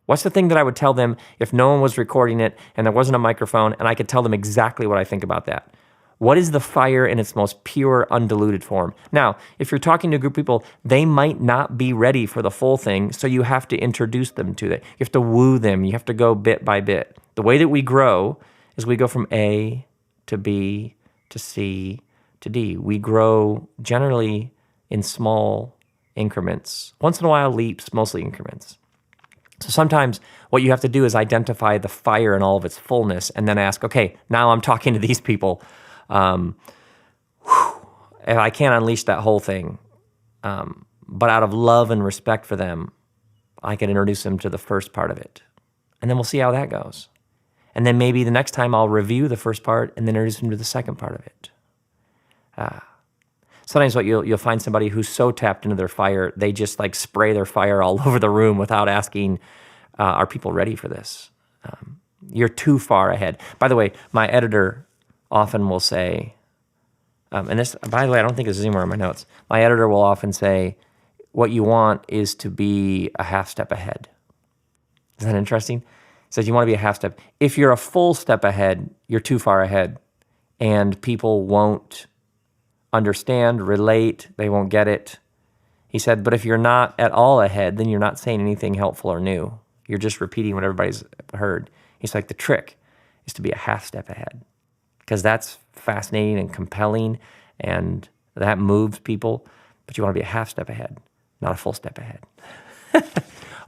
What's the thing that I would tell them if no one was recording it and there wasn't a microphone and I could tell them exactly what I think about that? What is the fire in its most pure, undiluted form? Now, if you're talking to a group of people, they might not be ready for the full thing, so you have to introduce them to it. You have to woo them. You have to go bit by bit. The way that we grow is we go from A to B to C to D. We grow generally in small increments. Once in a while, leaps, mostly increments. So sometimes what you have to do is identify the fire in all of its fullness and then ask, okay, now I'm talking to these people. And I can't unleash that whole thing. But out of love and respect for them, I can introduce them to the first part of it. And then we'll see how that goes. And then maybe the next time I'll review the first part and then introduce them to the second part of it. Sometimes what you'll find somebody who's so tapped into their fire, they just like spray their fire all over the room without asking, are people ready for this? You're too far ahead. By the way, my editor often will say, and this, by the way, I don't think this is anywhere in my notes. My editor will often say, what you want is to be a half step ahead. Is that interesting? He says you want to be a half step. If you're a full step ahead, you're too far ahead, and people won't understand, relate, they won't get it. He said, but if you're not at all ahead, then you're not saying anything helpful or new. You're just repeating what everybody's heard. He's like, the trick is to be a half step ahead, because that's fascinating and compelling, and that moves people, but you want to be a half step ahead, not a full step ahead.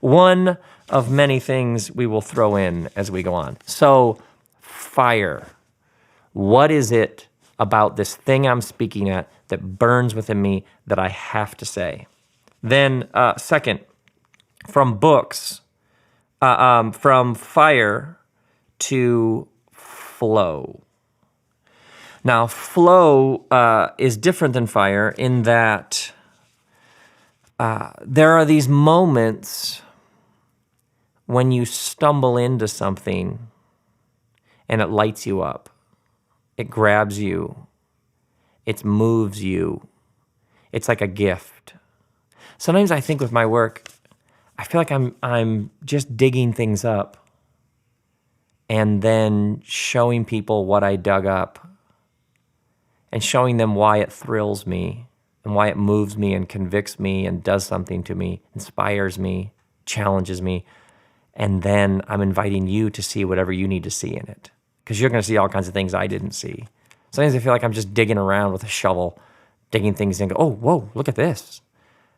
One of many things we will throw in as we go on. So, fire. What is it about this thing I'm speaking at that burns within me that I have to say? Then, second, from books, from fire to flow. Now, flow is different than fire in that there are these moments when you stumble into something and it lights you up. It grabs you. It moves you. It's like a gift. Sometimes I think with my work, I feel like I'm just digging things up and then showing people what I dug up and showing them why it thrills me and why it moves me and convicts me and does something to me, inspires me, challenges me. And then I'm inviting you to see whatever you need to see in it, because you're going to see all kinds of things I didn't see. Sometimes I feel like I'm just digging around with a shovel, digging things in, go, oh, whoa, look at this.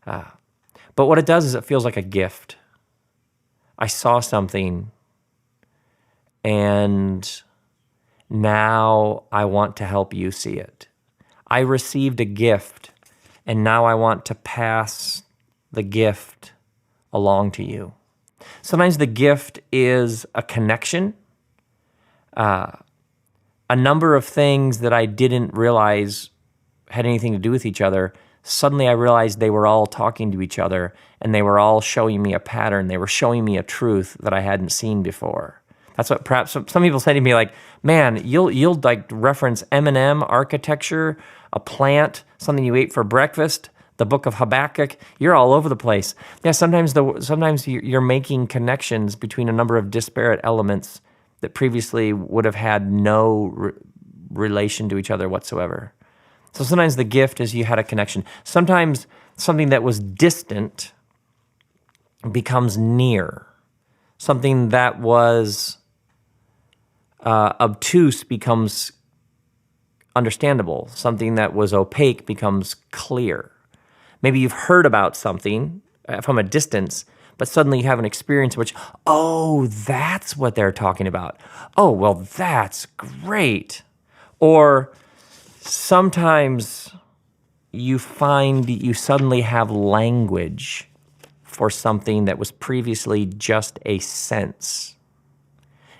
But what it does is it feels like a gift. I saw something, and now I want to help you see it. I received a gift, and now I want to pass the gift along to you. Sometimes the gift is a connection, a number of things that I didn't realize had anything to do with each other. Suddenly I realized they were all talking to each other, and they were all showing me a pattern. They were showing me a truth that I hadn't seen before. That's what perhaps some people say to me, like, man, you'll like reference M&M architecture, a plant, something you ate for breakfast, the book of Habakkuk. You're all over the place. Yeah, sometimes you're making connections between a number of disparate elements that previously would have had no relation to each other whatsoever. So sometimes the gift is you had a connection. Sometimes something that was distant becomes near. Something that was obtuse becomes understandable. Something that was opaque becomes clear. Maybe you've heard about something from a distance, but suddenly you have an experience in which, oh, that's what they're talking about. Oh, well, that's great. Or sometimes you find you suddenly have language for something that was previously just a sense.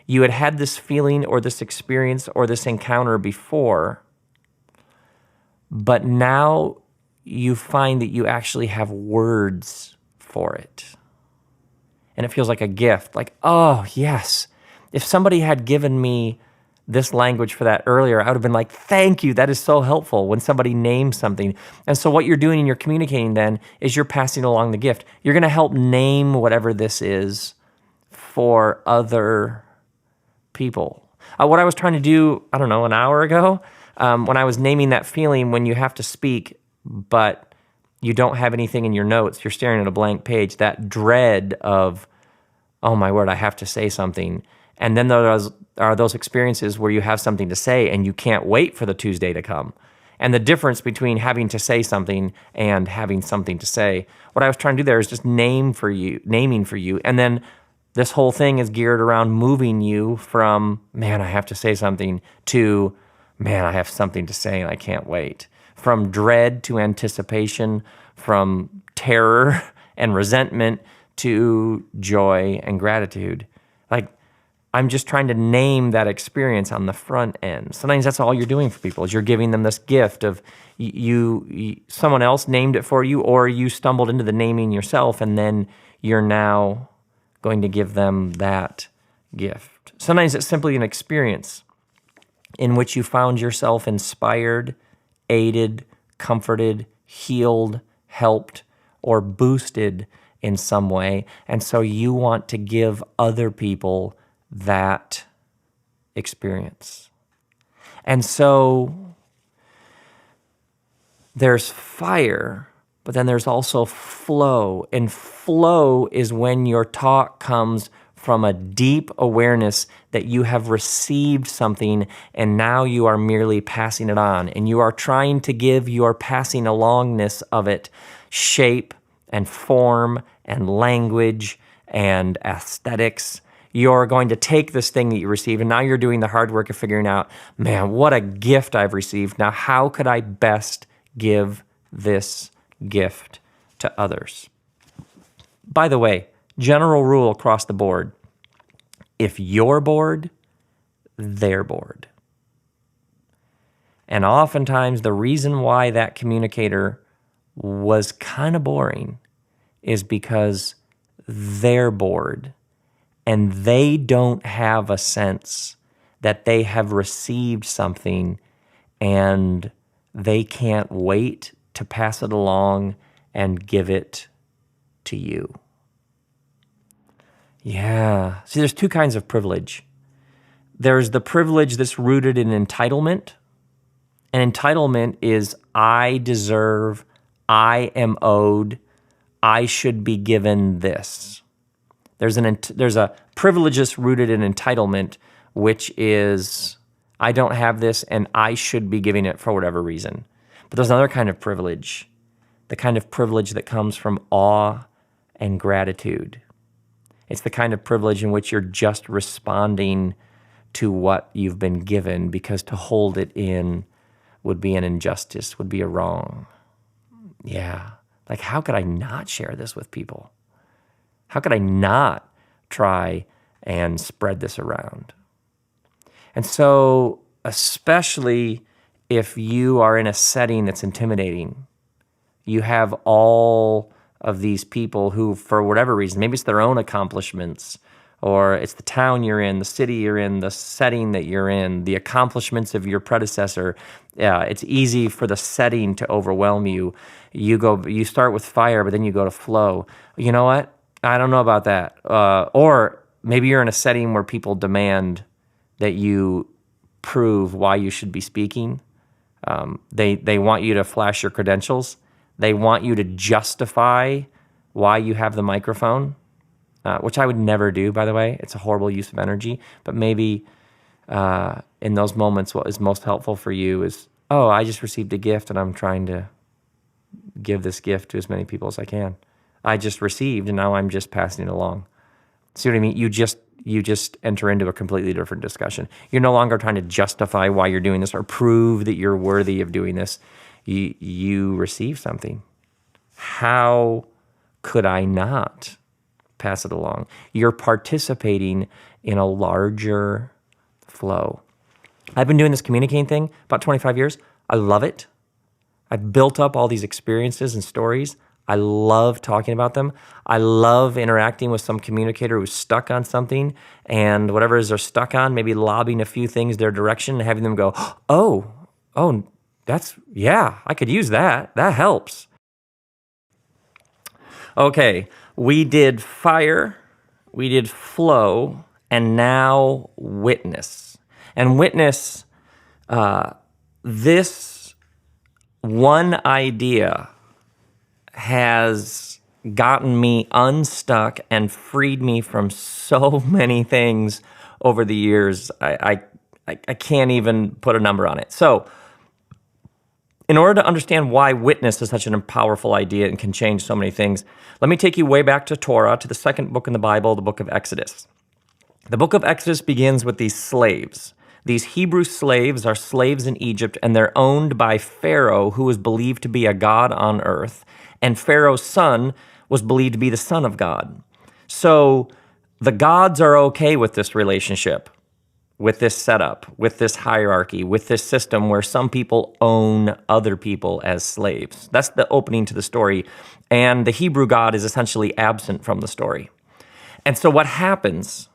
You had had this feeling or this experience or this encounter before, but now you find that you actually have words for it. And it feels like a gift, like, oh, yes. If somebody had given me this language for that earlier, I would have been like, thank you, that is so helpful when somebody names something. And so what you're doing and you're communicating then is you're passing along the gift. You're going to help name whatever this is for other people. What I was trying to do, I don't know, an hour ago, when I was naming that feeling when you have to speak, but you don't have anything in your notes, you're staring at a blank page, that dread of, oh my word, I have to say something. And then there are those experiences where you have something to say and you can't wait for the Tuesday to come. And the difference between having to say something and having something to say, what I was trying to do there is just naming for you. And then this whole thing is geared around moving you from, man, I have to say something, to, man, I have something to say and I can't wait. From dread to anticipation, from terror and resentment to joy and gratitude. Like, I'm just trying to name that experience on the front end. Sometimes that's all you're doing for people, is you're giving them this gift of someone else named it for you, or you stumbled into the naming yourself, and then you're now going to give them that gift. Sometimes it's simply an experience in which you found yourself inspired, aided, comforted, healed, helped, or boosted in some way. And so you want to give other people that experience. And so there's fire, but then there's also flow. And flow is when your talk comes from a deep awareness that you have received something and now you are merely passing it on. And you are trying to give your passing alongness of it shape and form and language and aesthetics. You're going to take this thing that you received, and now you're doing the hard work of figuring out, man, what a gift I've received. Now, how could I best give this gift to others? By the way, general rule across the board: if you're bored, they're bored. And oftentimes the reason why that communicator was kind of boring is because they're bored and they don't have a sense that they have received something and they can't wait to pass it along and give it to you. Yeah. See, there's two kinds of privilege. There's the privilege that's rooted in entitlement. And entitlement is, I deserve, I am owed, I should be given this. There's a privilege that's rooted in entitlement, which is, I don't have this and I should be giving it for whatever reason. But But there's another kind of privilege, the kind of privilege that comes from awe and gratitude. It's the kind of privilege in which you're just responding to what you've been given, because to hold it in would be an injustice, would be a wrong. Yeah. Like, how could I not share this with people? How could I not try and spread this around? And so, especially if you are in a setting that's intimidating, you have all of these people who, for whatever reason, maybe it's their own accomplishments, or it's the town you're in, the city you're in, the setting that you're in, the accomplishments of your predecessor. Yeah, it's easy for the setting to overwhelm you. You start with fire, but then you go to flow. You know what? I don't know about that. Or maybe you're in a setting where people demand that you prove why you should be speaking. They want you to flash your credentials. They want you to justify why you have the microphone, which I would never do, by the way. It's a horrible use of energy. But maybe in those moments, what is most helpful for you is, oh, I just received a gift and I'm trying to give this gift to as many people as I can. I just received and now I'm just passing it along. See what I mean? You just enter into a completely different discussion. You're no longer trying to justify why you're doing this or prove that you're worthy of doing this. You receive something. How could I not pass it along? You're participating in a larger flow. I've been doing this communicating thing about 25 years. I love it. I've built up all these experiences and stories. I love talking about them. I love interacting with some communicator who's stuck on something, and whatever it is they're stuck on, maybe lobbing a few things their direction and having them go, oh, yeah, I could use that. That helps. Okay, we did fire, we did flow, and now witness. And witness, this one idea has gotten me unstuck and freed me from so many things over the years. I can't even put a number on it. So, in order to understand why witness is such an powerful idea and can change so many things, let me take you way back to Torah, to the second book in the Bible, the book of Exodus. The book of Exodus begins with these slaves. These Hebrew slaves are slaves in Egypt, and they're owned by Pharaoh, who is believed to be a god on earth. And Pharaoh's son was believed to be the son of God. So the gods are okay with this relationship, with this setup, with this hierarchy, with this system where some people own other people as slaves. That's the opening to the story. And the Hebrew God is essentially absent from the story. And so what happens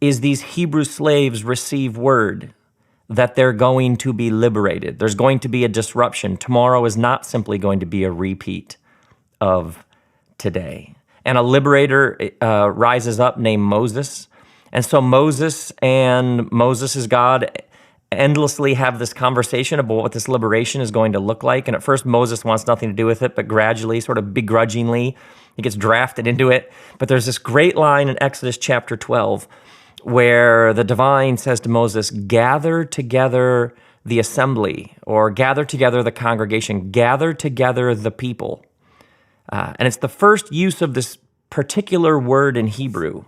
is these Hebrew slaves receive word that they're going to be liberated. There's going to be a disruption. Tomorrow is not simply going to be a repeat of today. And a liberator rises up named Moses. And so Moses and Moses' God endlessly have this conversation about what this liberation is going to look like. And at first, Moses wants nothing to do with it, but gradually, sort of begrudgingly, he gets drafted into it. But there's this great line in Exodus chapter 12 where the divine says to Moses, gather together the assembly, or gather together the congregation, gather together the people. And it's the first use of this particular word in Hebrew.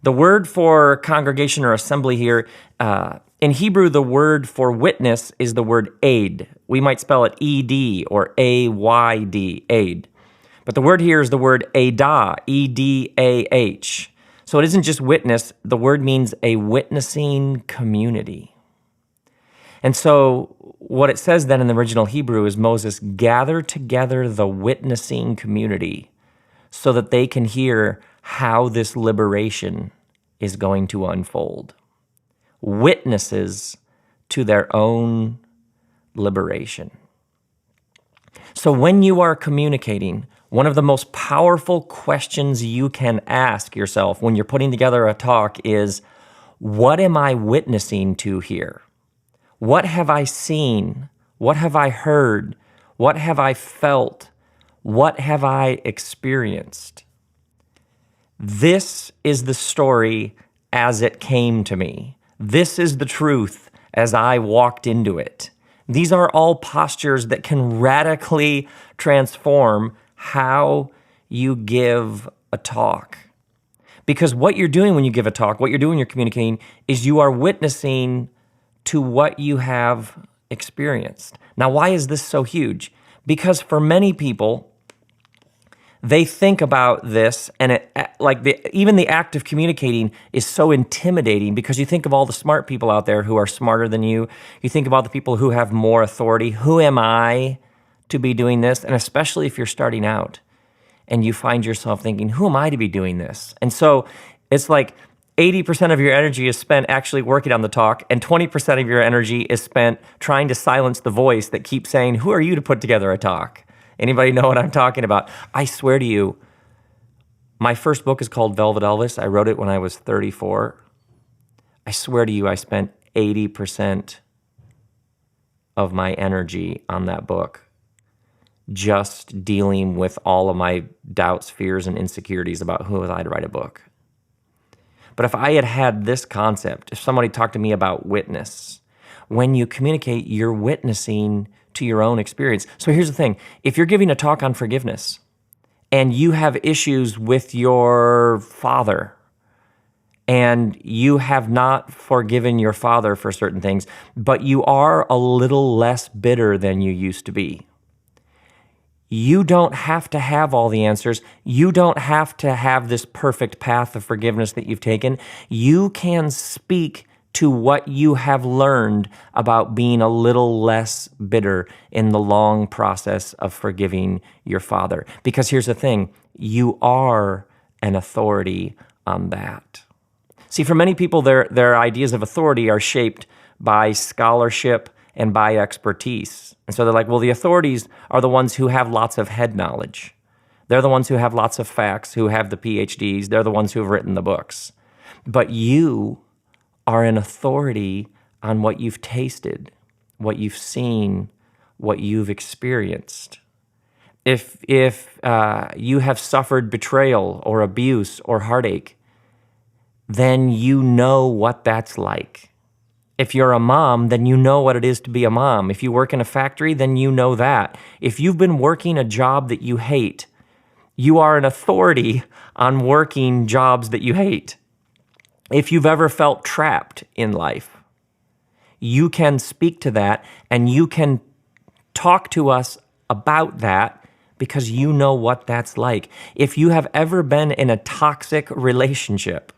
The word for congregation or assembly here, in Hebrew, the word for witness is the word aid. We might spell it E-D or A-Y-D, aid. But the word here is the word edah, E-D-A-H. So it isn't just witness, the word means a witnessing community. And so what it says then in the original Hebrew is Moses gathered together the witnessing community so that they can hear how this liberation is going to unfold. Witnesses to their own liberation. So when you are communicating, one of the most powerful questions you can ask yourself when you're putting together a talk is, what am I witnessing to here? What have I seen? What have I heard? What have I felt? What have I experienced? This is the story as it came to me. This is the truth as I walked into it. These are all postures that can radically transform how you give a talk. Because what you're doing when you give a talk, what you're doing when you're communicating, is you are witnessing to what you have experienced. Now, why is this so huge? Because for many people, they think about this, and even the act of communicating is so intimidating, because you think of all the smart people out there who are smarter than you. You think about the people who have more authority. Who am I to be doing this? And especially if you're starting out and you find yourself thinking, who am I to be doing this? And so it's like 80% of your energy is spent actually working on the talk, and 20% of your energy is spent trying to silence the voice that keeps saying, who are you to put together a talk? Anybody know what I'm talking about? I swear to you, my first book is called Velvet Elvis. I wrote it when I was 34. I swear to you, I spent 80% of my energy on that book just dealing with all of my doubts, fears, and insecurities about who was I to write a book. But if I had had this concept, if somebody talked to me about witness, when you communicate, you're witnessing to your own experience. So here's the thing. If you're giving a talk on forgiveness and you have issues with your father and you have not forgiven your father for certain things, but you are a little less bitter than you used to be, you don't have to have all the answers. You don't have to have this perfect path of forgiveness that you've taken. You can speak to what you have learned about being a little less bitter in the long process of forgiving your father. Because here's the thing, you are an authority on that. See, for many people, their ideas of authority are shaped by scholarship and by expertise. And so they're like, well, the authorities are the ones who have lots of head knowledge. They're the ones who have lots of facts, who have the PhDs. They're the ones who have written the books. But you are an authority on what you've tasted, what you've seen, what you've experienced. If you have suffered betrayal or abuse or heartache, then you know what that's like. If you're a mom, then you know what it is to be a mom. If you work in a factory, then you know that. If you've been working a job that you hate, you are an authority on working jobs that you hate. If you've ever felt trapped in life, you can speak to that and you can talk to us about that because you know what that's like. If you have ever been in a toxic relationship,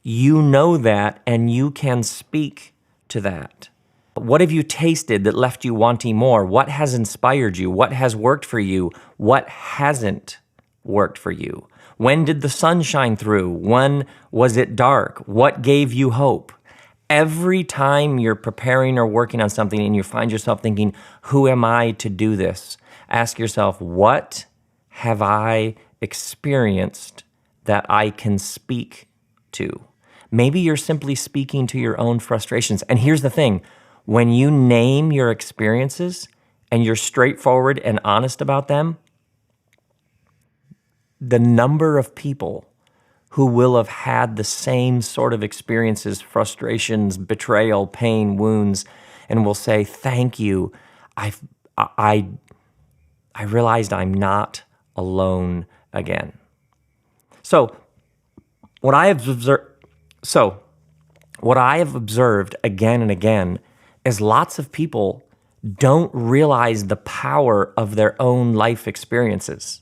you know that and you can speak to that. What have you tasted that left you wanting more? What has inspired you? What has worked for you? What hasn't worked for you? When did the sun shine through? When was it dark? What gave you hope? Every time you're preparing or working on something and you find yourself thinking, who am I to do this? Ask yourself, what have I experienced that I can speak to? Maybe you're simply speaking to your own frustrations. And here's the thing, when you name your experiences and you're straightforward and honest about them, the number of people who will have had the same sort of experiences, frustrations, betrayal, pain, wounds, and will say, thank you, I realized I'm not alone again. So what I have observed again and again is lots of people don't realize the power of their own life experiences.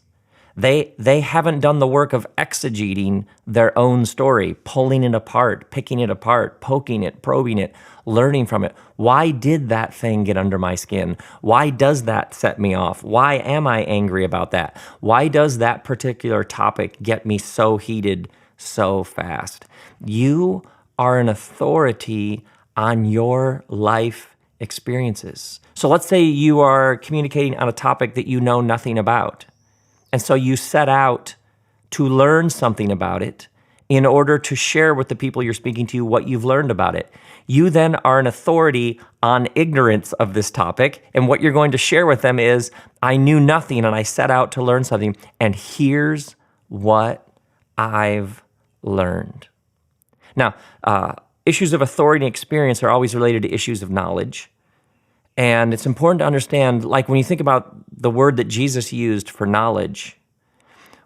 They haven't done the work of exegeting their own story, pulling it apart, picking it apart, poking it, probing it, learning from it. Why did that thing get under my skin? Why does that set me off? Why am I angry about that? Why does that particular topic get me so heated so fast? You are an authority on your life experiences. So let's say you are communicating on a topic that you know nothing about. And so you set out to learn something about it in order to share with the people you're speaking to what you've learned about it. You then are an authority on ignorance of this topic, and what you're going to share with them is, I knew nothing and I set out to learn something, and here's what I've learned. Now, issues of authority and experience are always related to issues of knowledge. And it's important to understand, like when you think about the word that Jesus used for knowledge,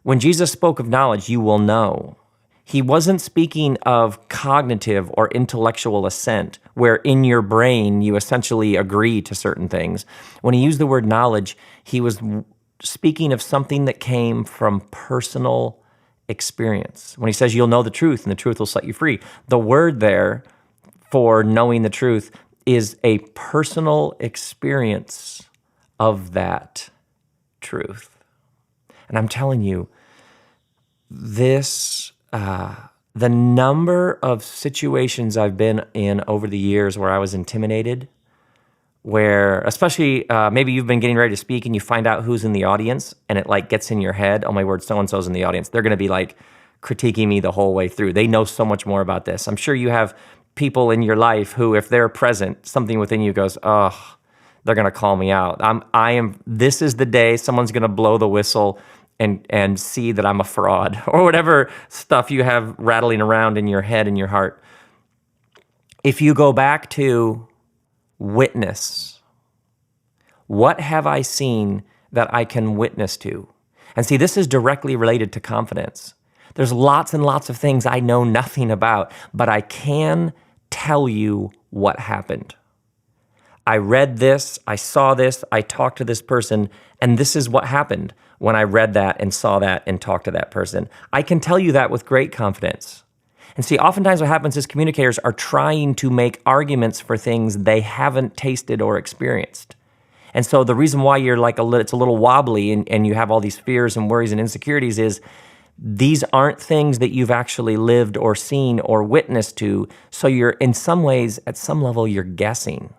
when Jesus spoke of knowledge, you will know. He wasn't speaking of cognitive or intellectual assent, where in your brain you essentially agree to certain things. When he used the word knowledge, he was speaking of something that came from personal experience. When he says you'll know the truth and the truth will set you free, the word there for knowing the truth is a personal experience of that truth. And I'm telling you, the number of situations I've been in over the years where I was intimidated, where especially maybe you've been getting ready to speak and you find out who's in the audience and it like gets in your head, oh my word, so-and-so's in the audience. They're going to be like critiquing me the whole way through. They know so much more about this. I'm sure you have people in your life who, if they're present, something within you goes, oh, they're going to call me out. This is the day someone's going to blow the whistle and see that I'm a fraud, or whatever stuff you have rattling around in your head and your heart. If you go back to witness, what have I seen that I can witness to? And see, this is directly related to confidence. There's lots and lots of things I know nothing about, but I can tell you what happened. I read this, I saw this, I talked to this person, and this is what happened when I read that and saw that and talked to that person. I can tell you that with great confidence. And see, oftentimes what happens is communicators are trying to make arguments for things they haven't tasted or experienced. And so the reason why you're like it's a little wobbly and you have all these fears and worries and insecurities is these aren't things that you've actually lived or seen or witnessed to. So you're, in some ways, at some level, you're guessing.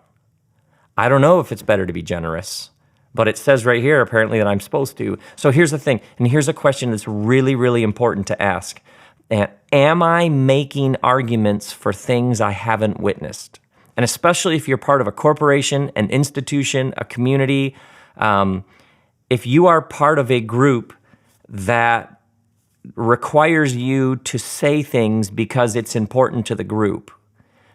I don't know if it's better to be generous, but it says right here apparently that I'm supposed to. So here's the thing, and here's a question that's really, really important to ask. Am I making arguments for things I haven't witnessed? And especially if you're part of a corporation, an institution, a community, if you are part of a group that requires you to say things because it's important to the group,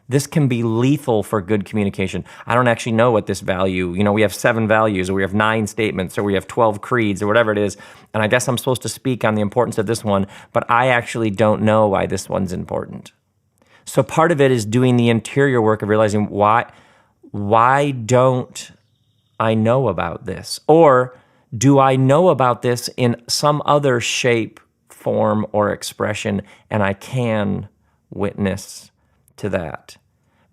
this can be lethal for good communication. I don't actually know what this value, we have 7 values, or we have 9 statements, or we have 12 creeds, or whatever it is, and I guess I'm supposed to speak on the importance of this one, but I actually don't know why this one's important. So part of it is doing the interior work of realizing why don't I know about this? Or do I know about this in some other shape, form, or expression, and I can witness to that?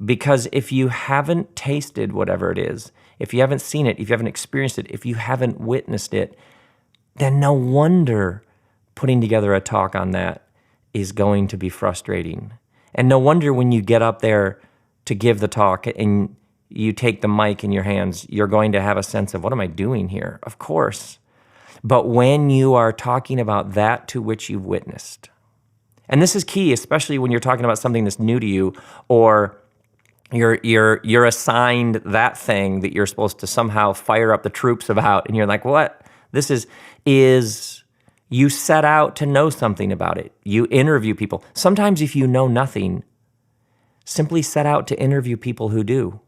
Because if you haven't tasted whatever it is, if you haven't seen it, if you haven't experienced it, if you haven't witnessed it, then no wonder putting together a talk on that is going to be frustrating. And no wonder when you get up there to give the talk and you take the mic in your hands, you're going to have a sense of, what am I doing here? Of course. But when you are talking about that to which you've witnessed, and this is key, especially when you're talking about something that's new to you, or you're assigned that thing that you're supposed to somehow fire up the troops about, and you're like, what? This is you set out to know something about it. You interview people. Sometimes if you know nothing, simply set out to interview people who do.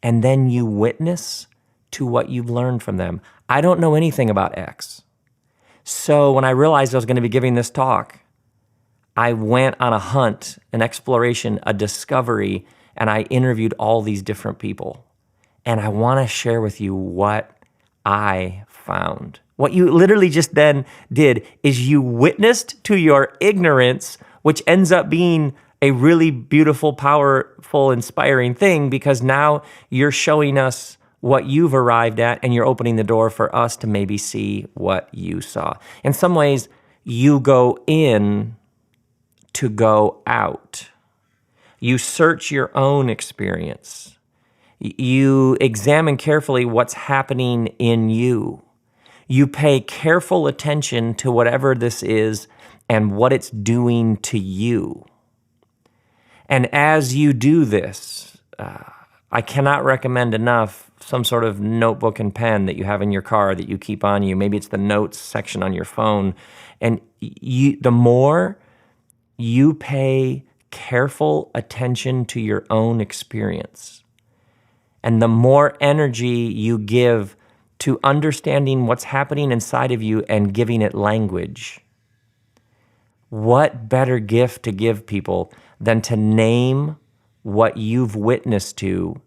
And then you witness to what you've learned from them. I don't know anything about X. So when I realized I was going to be giving this talk, I went on a hunt, an exploration, a discovery, and I interviewed all these different people. And I want to share with you what I found. What you literally just then did is you witnessed to your ignorance, which ends up being a really beautiful, powerful, inspiring thing, because now you're showing us what you've arrived at and you're opening the door for us to maybe see what you saw. In some ways, you go in to go out. You search your own experience. You examine carefully what's happening in you. You pay careful attention to whatever this is and what it's doing to you. And as you do this, I cannot recommend enough some sort of notebook and pen that you have in your car that you keep on you. Maybe it's the notes section on your phone. And the more you pay careful attention to your own experience, And the more energy you give to understanding what's happening inside of you and giving it language, what better gift to give people than to name what you've witnessed to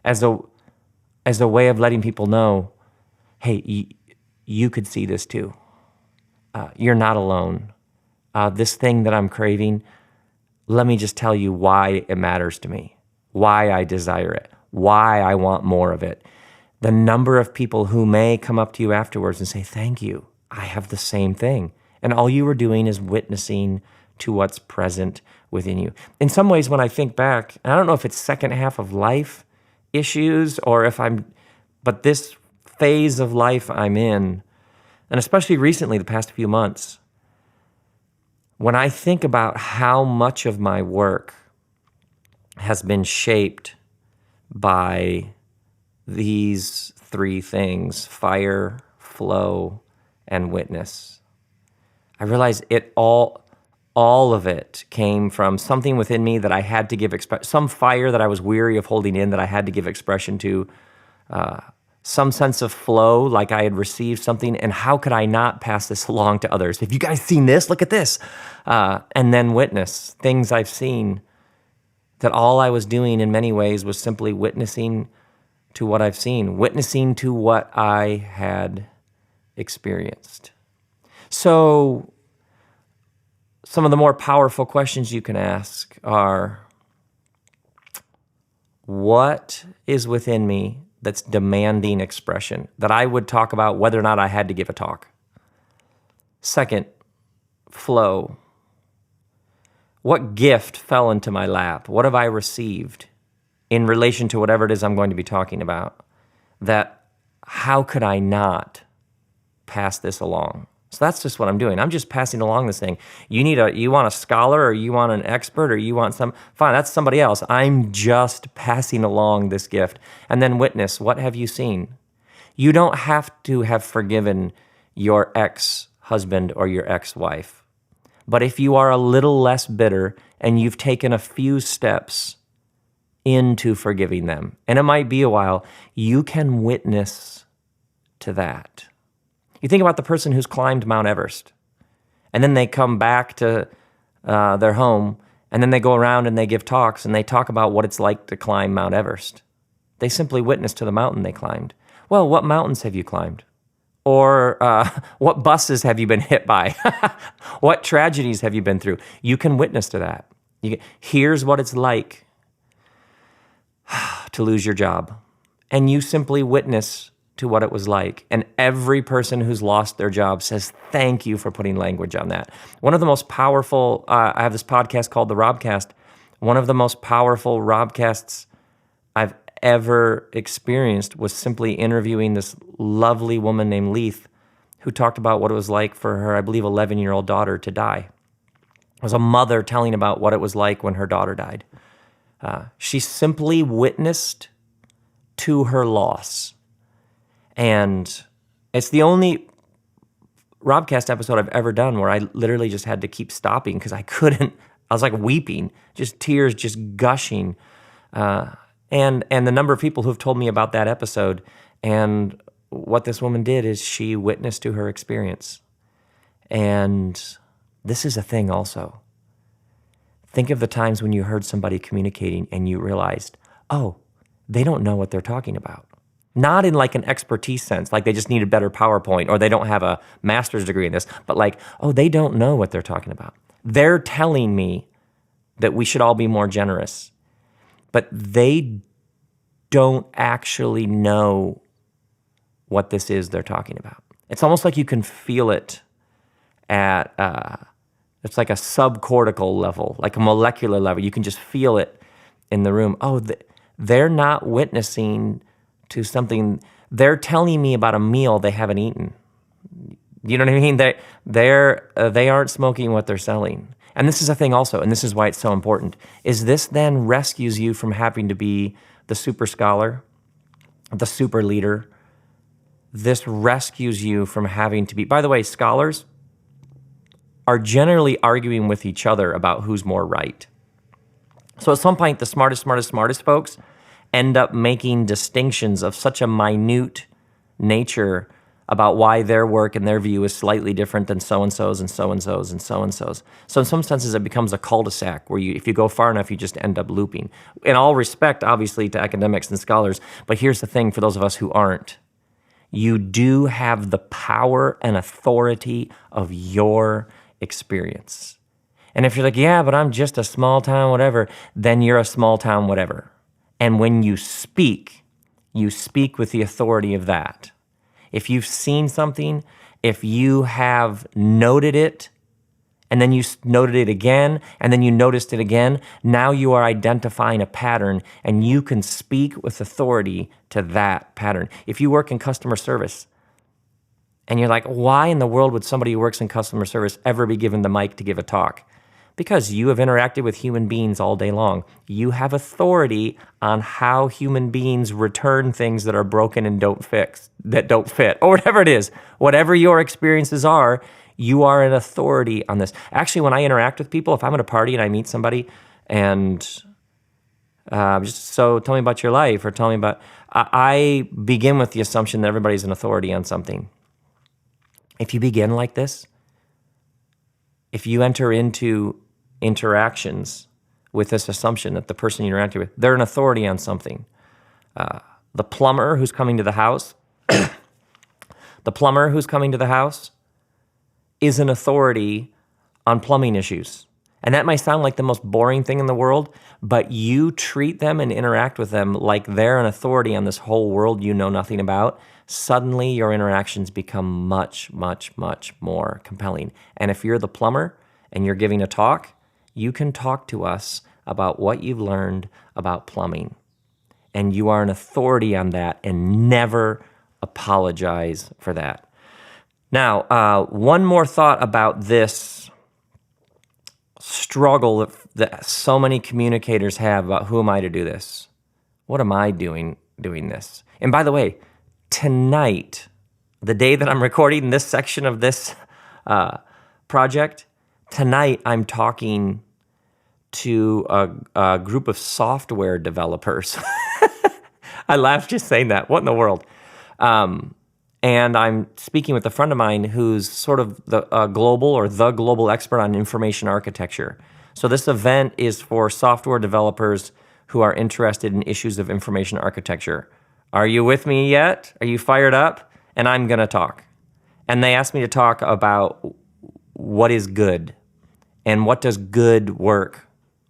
as a way of letting people know, hey, you could see this too. You're not alone. This thing that I'm craving, let me just tell you why it matters to me, why I desire it, why I want more of it. The number of people who may come up to you afterwards and say, thank you, I have the same thing. And all you were doing is witnessing to what's present within you. In some ways, when I think back, and I don't know if it's second half of life issues or but this phase of life I'm in, and especially recently, the past few months, when I think about how much of my work has been shaped by these three things: fire, flow, and witness, I realize all of it came from something within me that I had to give some fire that I was weary of holding in that I had to give expression to, some sense of flow, like I had received something, and how could I not pass this along to others? Have you guys seen this? Look at this. And then witness, things I've seen, that all I was doing in many ways was simply witnessing to what I've seen, witnessing to what I had experienced. So some of the more powerful questions you can ask are, what is within me that's demanding expression, that I would talk about whether or not I had to give a talk? Second, flow. What gift fell into my lap? What have I received in relation to whatever it is I'm going to be talking about? That how could I not pass this along? So that's just what I'm doing. I'm just passing along this thing. You want a scholar, or you want an expert, or you want fine, that's somebody else. I'm just passing along this gift. And then witness, what have you seen? You don't have to have forgiven your ex-husband or your ex-wife. But if you are a little less bitter and you've taken a few steps into forgiving them, and it might be a while, you can witness to that. You think about the person who's climbed Mount Everest, and then they come back to their home, and then they go around and they give talks, and they talk about what it's like to climb Mount Everest. They simply witnessed to the mountain they climbed. Well, what mountains have you climbed? Or what buses have you been hit by? What tragedies have you been through? You can witness to that. Here's what it's like to lose your job. And you simply witness to what it was like. And every person who's lost their job says, thank you for putting language on that. One of the most powerful, I have this podcast called The Robcast. One of the most powerful Robcasts I've ever experienced was simply interviewing this lovely woman named Leith, who talked about what it was like for her, I believe, 11-year-old daughter to die. It was a mother telling about what it was like when her daughter died. She simply witnessed to her loss. And it's the only Robcast episode I've ever done where I literally just had to keep stopping because I couldn't. I was like weeping, just tears just gushing. And the number of people who've told me about that episode, and what this woman did is she witnessed to her experience. And this is a thing also. Think of the times when you heard somebody communicating and you realized, oh, they don't know what they're talking about. Not in like an expertise sense, like they just need a better PowerPoint or they don't have a master's degree in this, but like, oh, they don't know what they're talking about. They're telling me that we should all be more generous, but they don't actually know what this is they're talking about. It's almost like you can feel it at, it's like a subcortical level, like a molecular level. You can just feel it in the room. Oh, they're not witnessing to something. They're telling me about a meal they haven't eaten. You know what I mean? They aren't smoking what they're selling. And this is a thing also, and this is why it's so important, is this then rescues you from having to be the super scholar, the super leader. This rescues you from having to be, by the way, scholars are generally arguing with each other about who's more right. So at some point, the smartest folks end up making distinctions of such a minute nature about why their work and their view is slightly different than so-and-so's and so-and-so's and so-and-so's. So in some senses, it becomes a cul-de-sac where if you go far enough, you just end up looping. In all respect, obviously, to academics and scholars, but here's the thing for those of us who aren't. You do have the power and authority of your experience. And if you're like, yeah, but I'm just a small town whatever, then you're a small town whatever. And when you speak with the authority of that. If you've seen something, if you have noted it, and then you noted it again, and then you noticed it again, now you are identifying a pattern, and you can speak with authority to that pattern. If you work in customer service, and you're like, why in the world would somebody who works in customer service ever be given the mic to give a talk? Because you have interacted with human beings all day long. You have authority on how human beings return things that are broken and don't fit, or whatever it is. Whatever your experiences are, you are an authority on this. Actually, when I interact with people, if I'm at a party and I meet somebody and so tell me about your life or tell me about, I begin with the assumption that everybody's an authority on something. If you begin like this, if you enter into interactions with this assumption that the person you're interacting with, they're an authority on something. The plumber who's coming to the house, is an authority on plumbing issues. And that might sound like the most boring thing in the world, but you treat them and interact with them like they're an authority on this whole world you know nothing about. Suddenly your interactions become much, much, much more compelling. And if you're the plumber and you're giving a talk, you can talk to us about what you've learned about plumbing. And you are an authority on that and never apologize for that. Now, one more thought about this struggle that so many communicators have about who am I to do this? What am I doing this? And by the way, tonight, the day that I'm recording this section of this project, tonight I'm talking to a group of software developers. I laughed just saying that. What in the world? And I'm speaking with a friend of mine who's sort of the global expert on information architecture. So this event is for software developers who are interested in issues of information architecture. Are you with me yet? Are you fired up? And I'm going to talk. And they asked me to talk about what is good and what does good work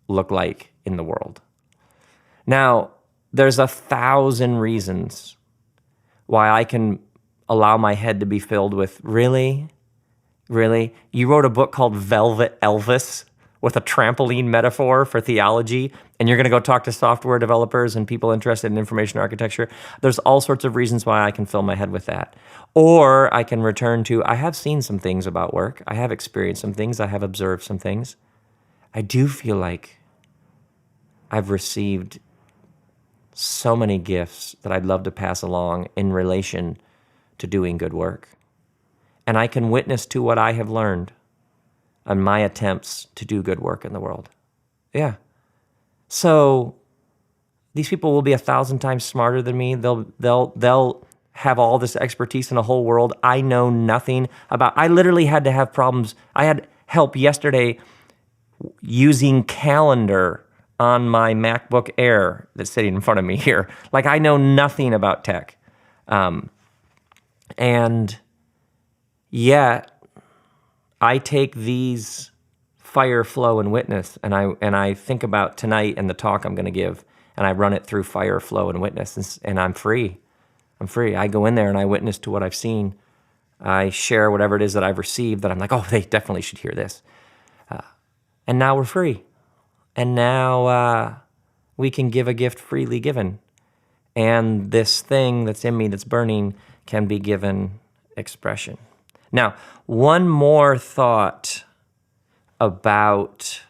look like in the world. Now, there's 1,000 reasons why I can allow my head to be filled with, really? You wrote a book called Velvet Elvis with a trampoline metaphor for theology, and you're going to go talk to software developers and people interested in information architecture. There's all sorts of reasons why I can fill my head with that. Or I can return to, I have seen some things about work. I have experienced some things. I have observed some things. I do feel like I've received so many gifts that I'd love to pass along in relation to doing good work. And I can witness to what I have learned on my attempts to do good work in the world. Yeah. So these people will be 1,000 times smarter than me. They'll have all this expertise in the whole world I know nothing about. I literally had to have problems. I had help yesterday using Calendar on my MacBook Air that's sitting in front of me here. Like, I know nothing about tech. And yet I take these fire, flow, and witness, and I think about tonight and the talk I'm going to give, and I run it through fire, flow, and witness, and I'm free. I'm free. I go in there and I witness to what I've seen. I share whatever it is that I've received that I'm like, oh, they definitely should hear this. And now we're free. And now we can give a gift freely given. And this thing that's in me that's burning can be given expression. Now, one more thought about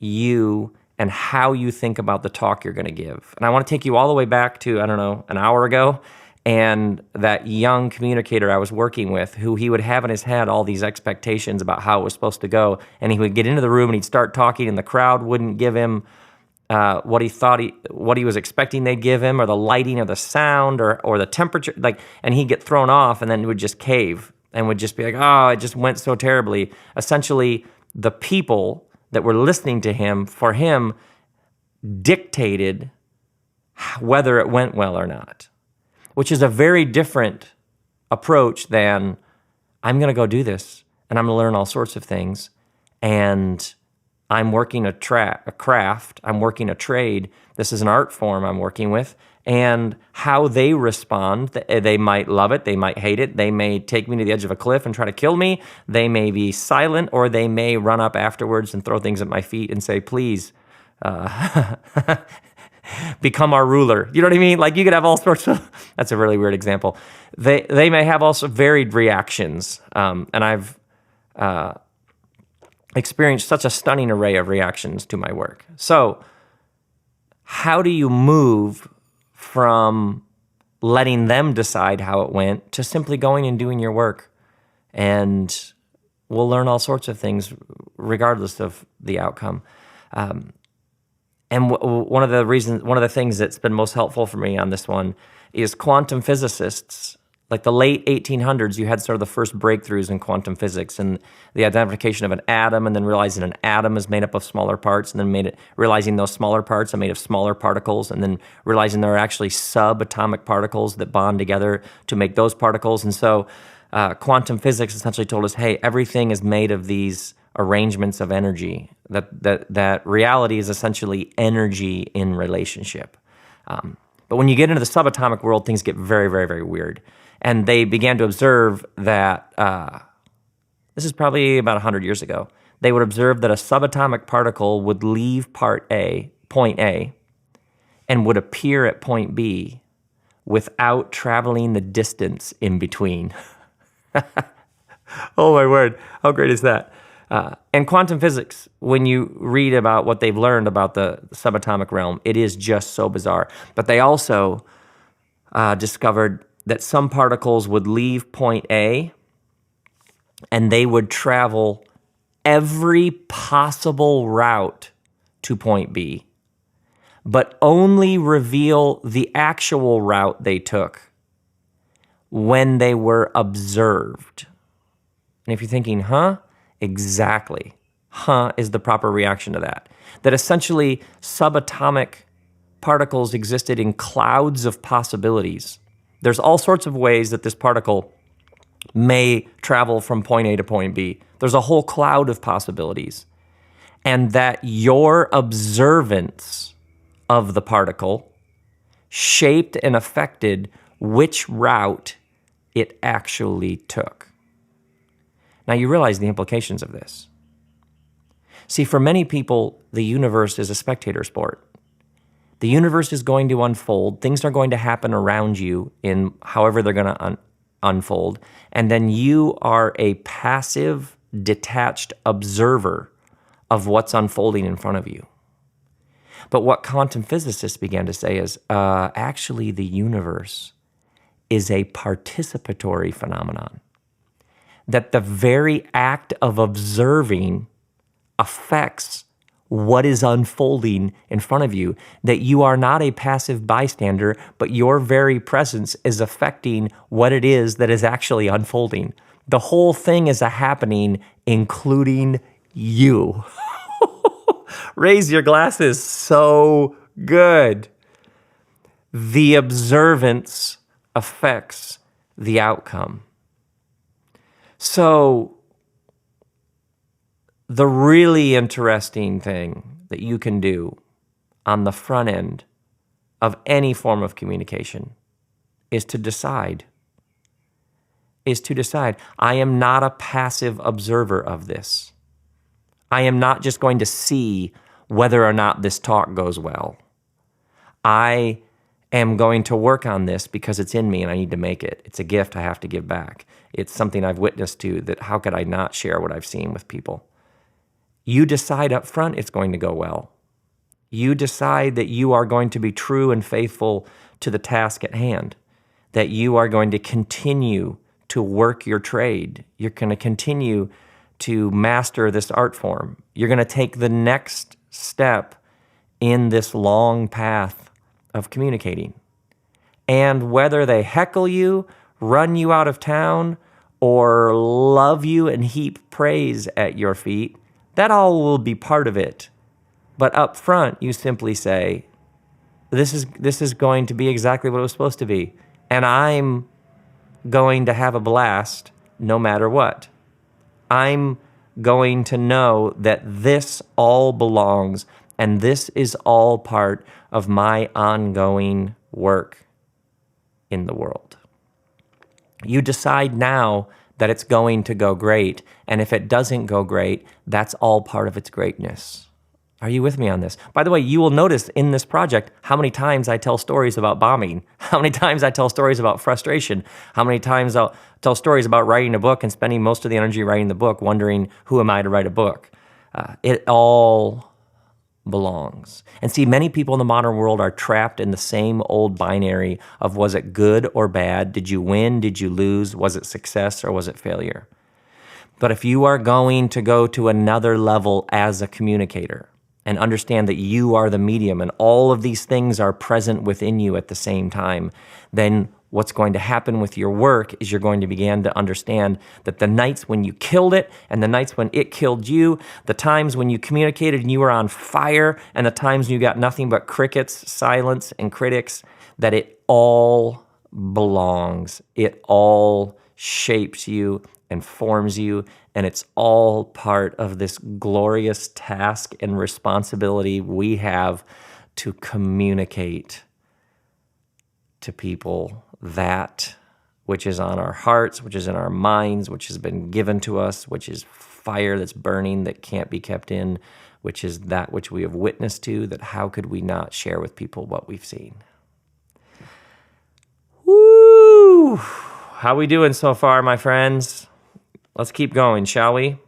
you and how you think about the talk you're going to give. And I want to take you all the way back to, I don't know, an hour ago, and that young communicator I was working with, who he would have in his head all these expectations about how it was supposed to go, and he would get into the room and he'd start talking and the crowd wouldn't give him what he was expecting they'd give him, or the lighting, or the sound, or the temperature, and he'd get thrown off, and then would just cave and would just be like, oh, it just went so terribly. Essentially, the people that were listening to him, for him, dictated whether it went well or not, which is a very different approach than, I'm going to go do this, and I'm going to learn all sorts of things, and I'm working a craft, I'm working a trade, this is an art form I'm working with, and how they respond, they might love it, they might hate it, they may take me to the edge of a cliff and try to kill me, they may be silent, or they may run up afterwards and throw things at my feet and say, please, become our ruler. You know what I mean? Like, you could have all sorts of, that's a really weird example. They may have also varied reactions, and I've experienced such a stunning array of reactions to my work. So how do you move from letting them decide how it went to simply going and doing your work? And we'll learn all sorts of things regardless of the outcome. And one of the things that's been most helpful for me on this one is quantum physicists. Like the late 1800s, you had sort of the first breakthroughs in quantum physics and the identification of an atom, and then realizing an atom is made up of smaller parts, and then realizing those smaller parts are made of smaller particles, and then realizing there are actually subatomic particles that bond together to make those particles. And so quantum physics essentially told us, hey, everything is made of these arrangements of energy, that reality is essentially energy in relationship. But when you get into the subatomic world, things get very, very, very weird. And they began to observe that, this is probably about 100 years ago, they would observe that a subatomic particle would leave point A, and would appear at point B without traveling the distance in between. Oh my word, how great is that? And quantum physics, when you read about what they've learned about the subatomic realm, it is just so bizarre. But they also discovered that some particles would leave point A and they would travel every possible route to point B, but only reveal the actual route they took when they were observed. And if you're thinking, huh? Exactly. Huh is the proper reaction to that. That essentially subatomic particles existed in clouds of possibilities. There's all sorts of ways that this particle may travel from point A to point B. There's a whole cloud of possibilities. And that your observance of the particle shaped and affected which route it actually took. Now you realize the implications of this. See, for many people, the universe is a spectator sport. The universe is going to unfold. Things are going to happen around you in however they're going to unfold. And then you are a passive, detached observer of what's unfolding in front of you. But what quantum physicists began to say is, actually, the universe is a participatory phenomenon. That the very act of observing affects what is unfolding in front of you, that you are not a passive bystander, but your very presence is affecting what it is that is actually unfolding. The whole thing is a happening, including you. Raise your glasses. So good. The observance affects the outcome. So, the really interesting thing that you can do on the front end of any form of communication is to decide. I am not a passive observer of this. I am not just going to see whether or not this talk goes well. I am going to work on this because it's in me and I need to make it. It's a gift I have to give back. It's something I've witnessed to, that how could I not share what I've seen with people? You decide up front it's going to go well. You decide that you are going to be true and faithful to the task at hand, that you are going to continue to work your trade. You're going to continue to master this art form. You're going to take the next step in this long path of communicating. And whether they heckle you, run you out of town, or love you and heap praise at your feet, that all will be part of it. But up front, you simply say, this is going to be exactly what it was supposed to be. And I'm going to have a blast no matter what. I'm going to know that this all belongs and this is all part of my ongoing work in the world. You decide now that it's going to go great, and if it doesn't go great, that's all part of its greatness. Are you with me on this? By the way, you will notice in this project how many times I tell stories about bombing, how many times I tell stories about frustration, how many times I'll tell stories about writing a book and spending most of the energy writing the book, wondering, who am I to write a book? It all belongs. And see, many people in the modern world are trapped in the same old binary of, was it good or bad? Did you win? Did you lose? Was it success or was it failure? But if you are going to go to another level as a communicator and understand that you are the medium and all of these things are present within you at the same time, then what's going to happen with your work is you're going to begin to understand that the nights when you killed it and the nights when it killed you, the times when you communicated and you were on fire, and the times when you got nothing but crickets, silence, and critics, that it all belongs. It all shapes you and forms you, and it's all part of this glorious task and responsibility we have to communicate to people that which is on our hearts, which is in our minds, which has been given to us, which is fire that's burning that can't be kept in, which is that which we have witnessed to, that how could we not share with people what we've seen? Woo! How we doing so far, my friends? Let's keep going, shall we?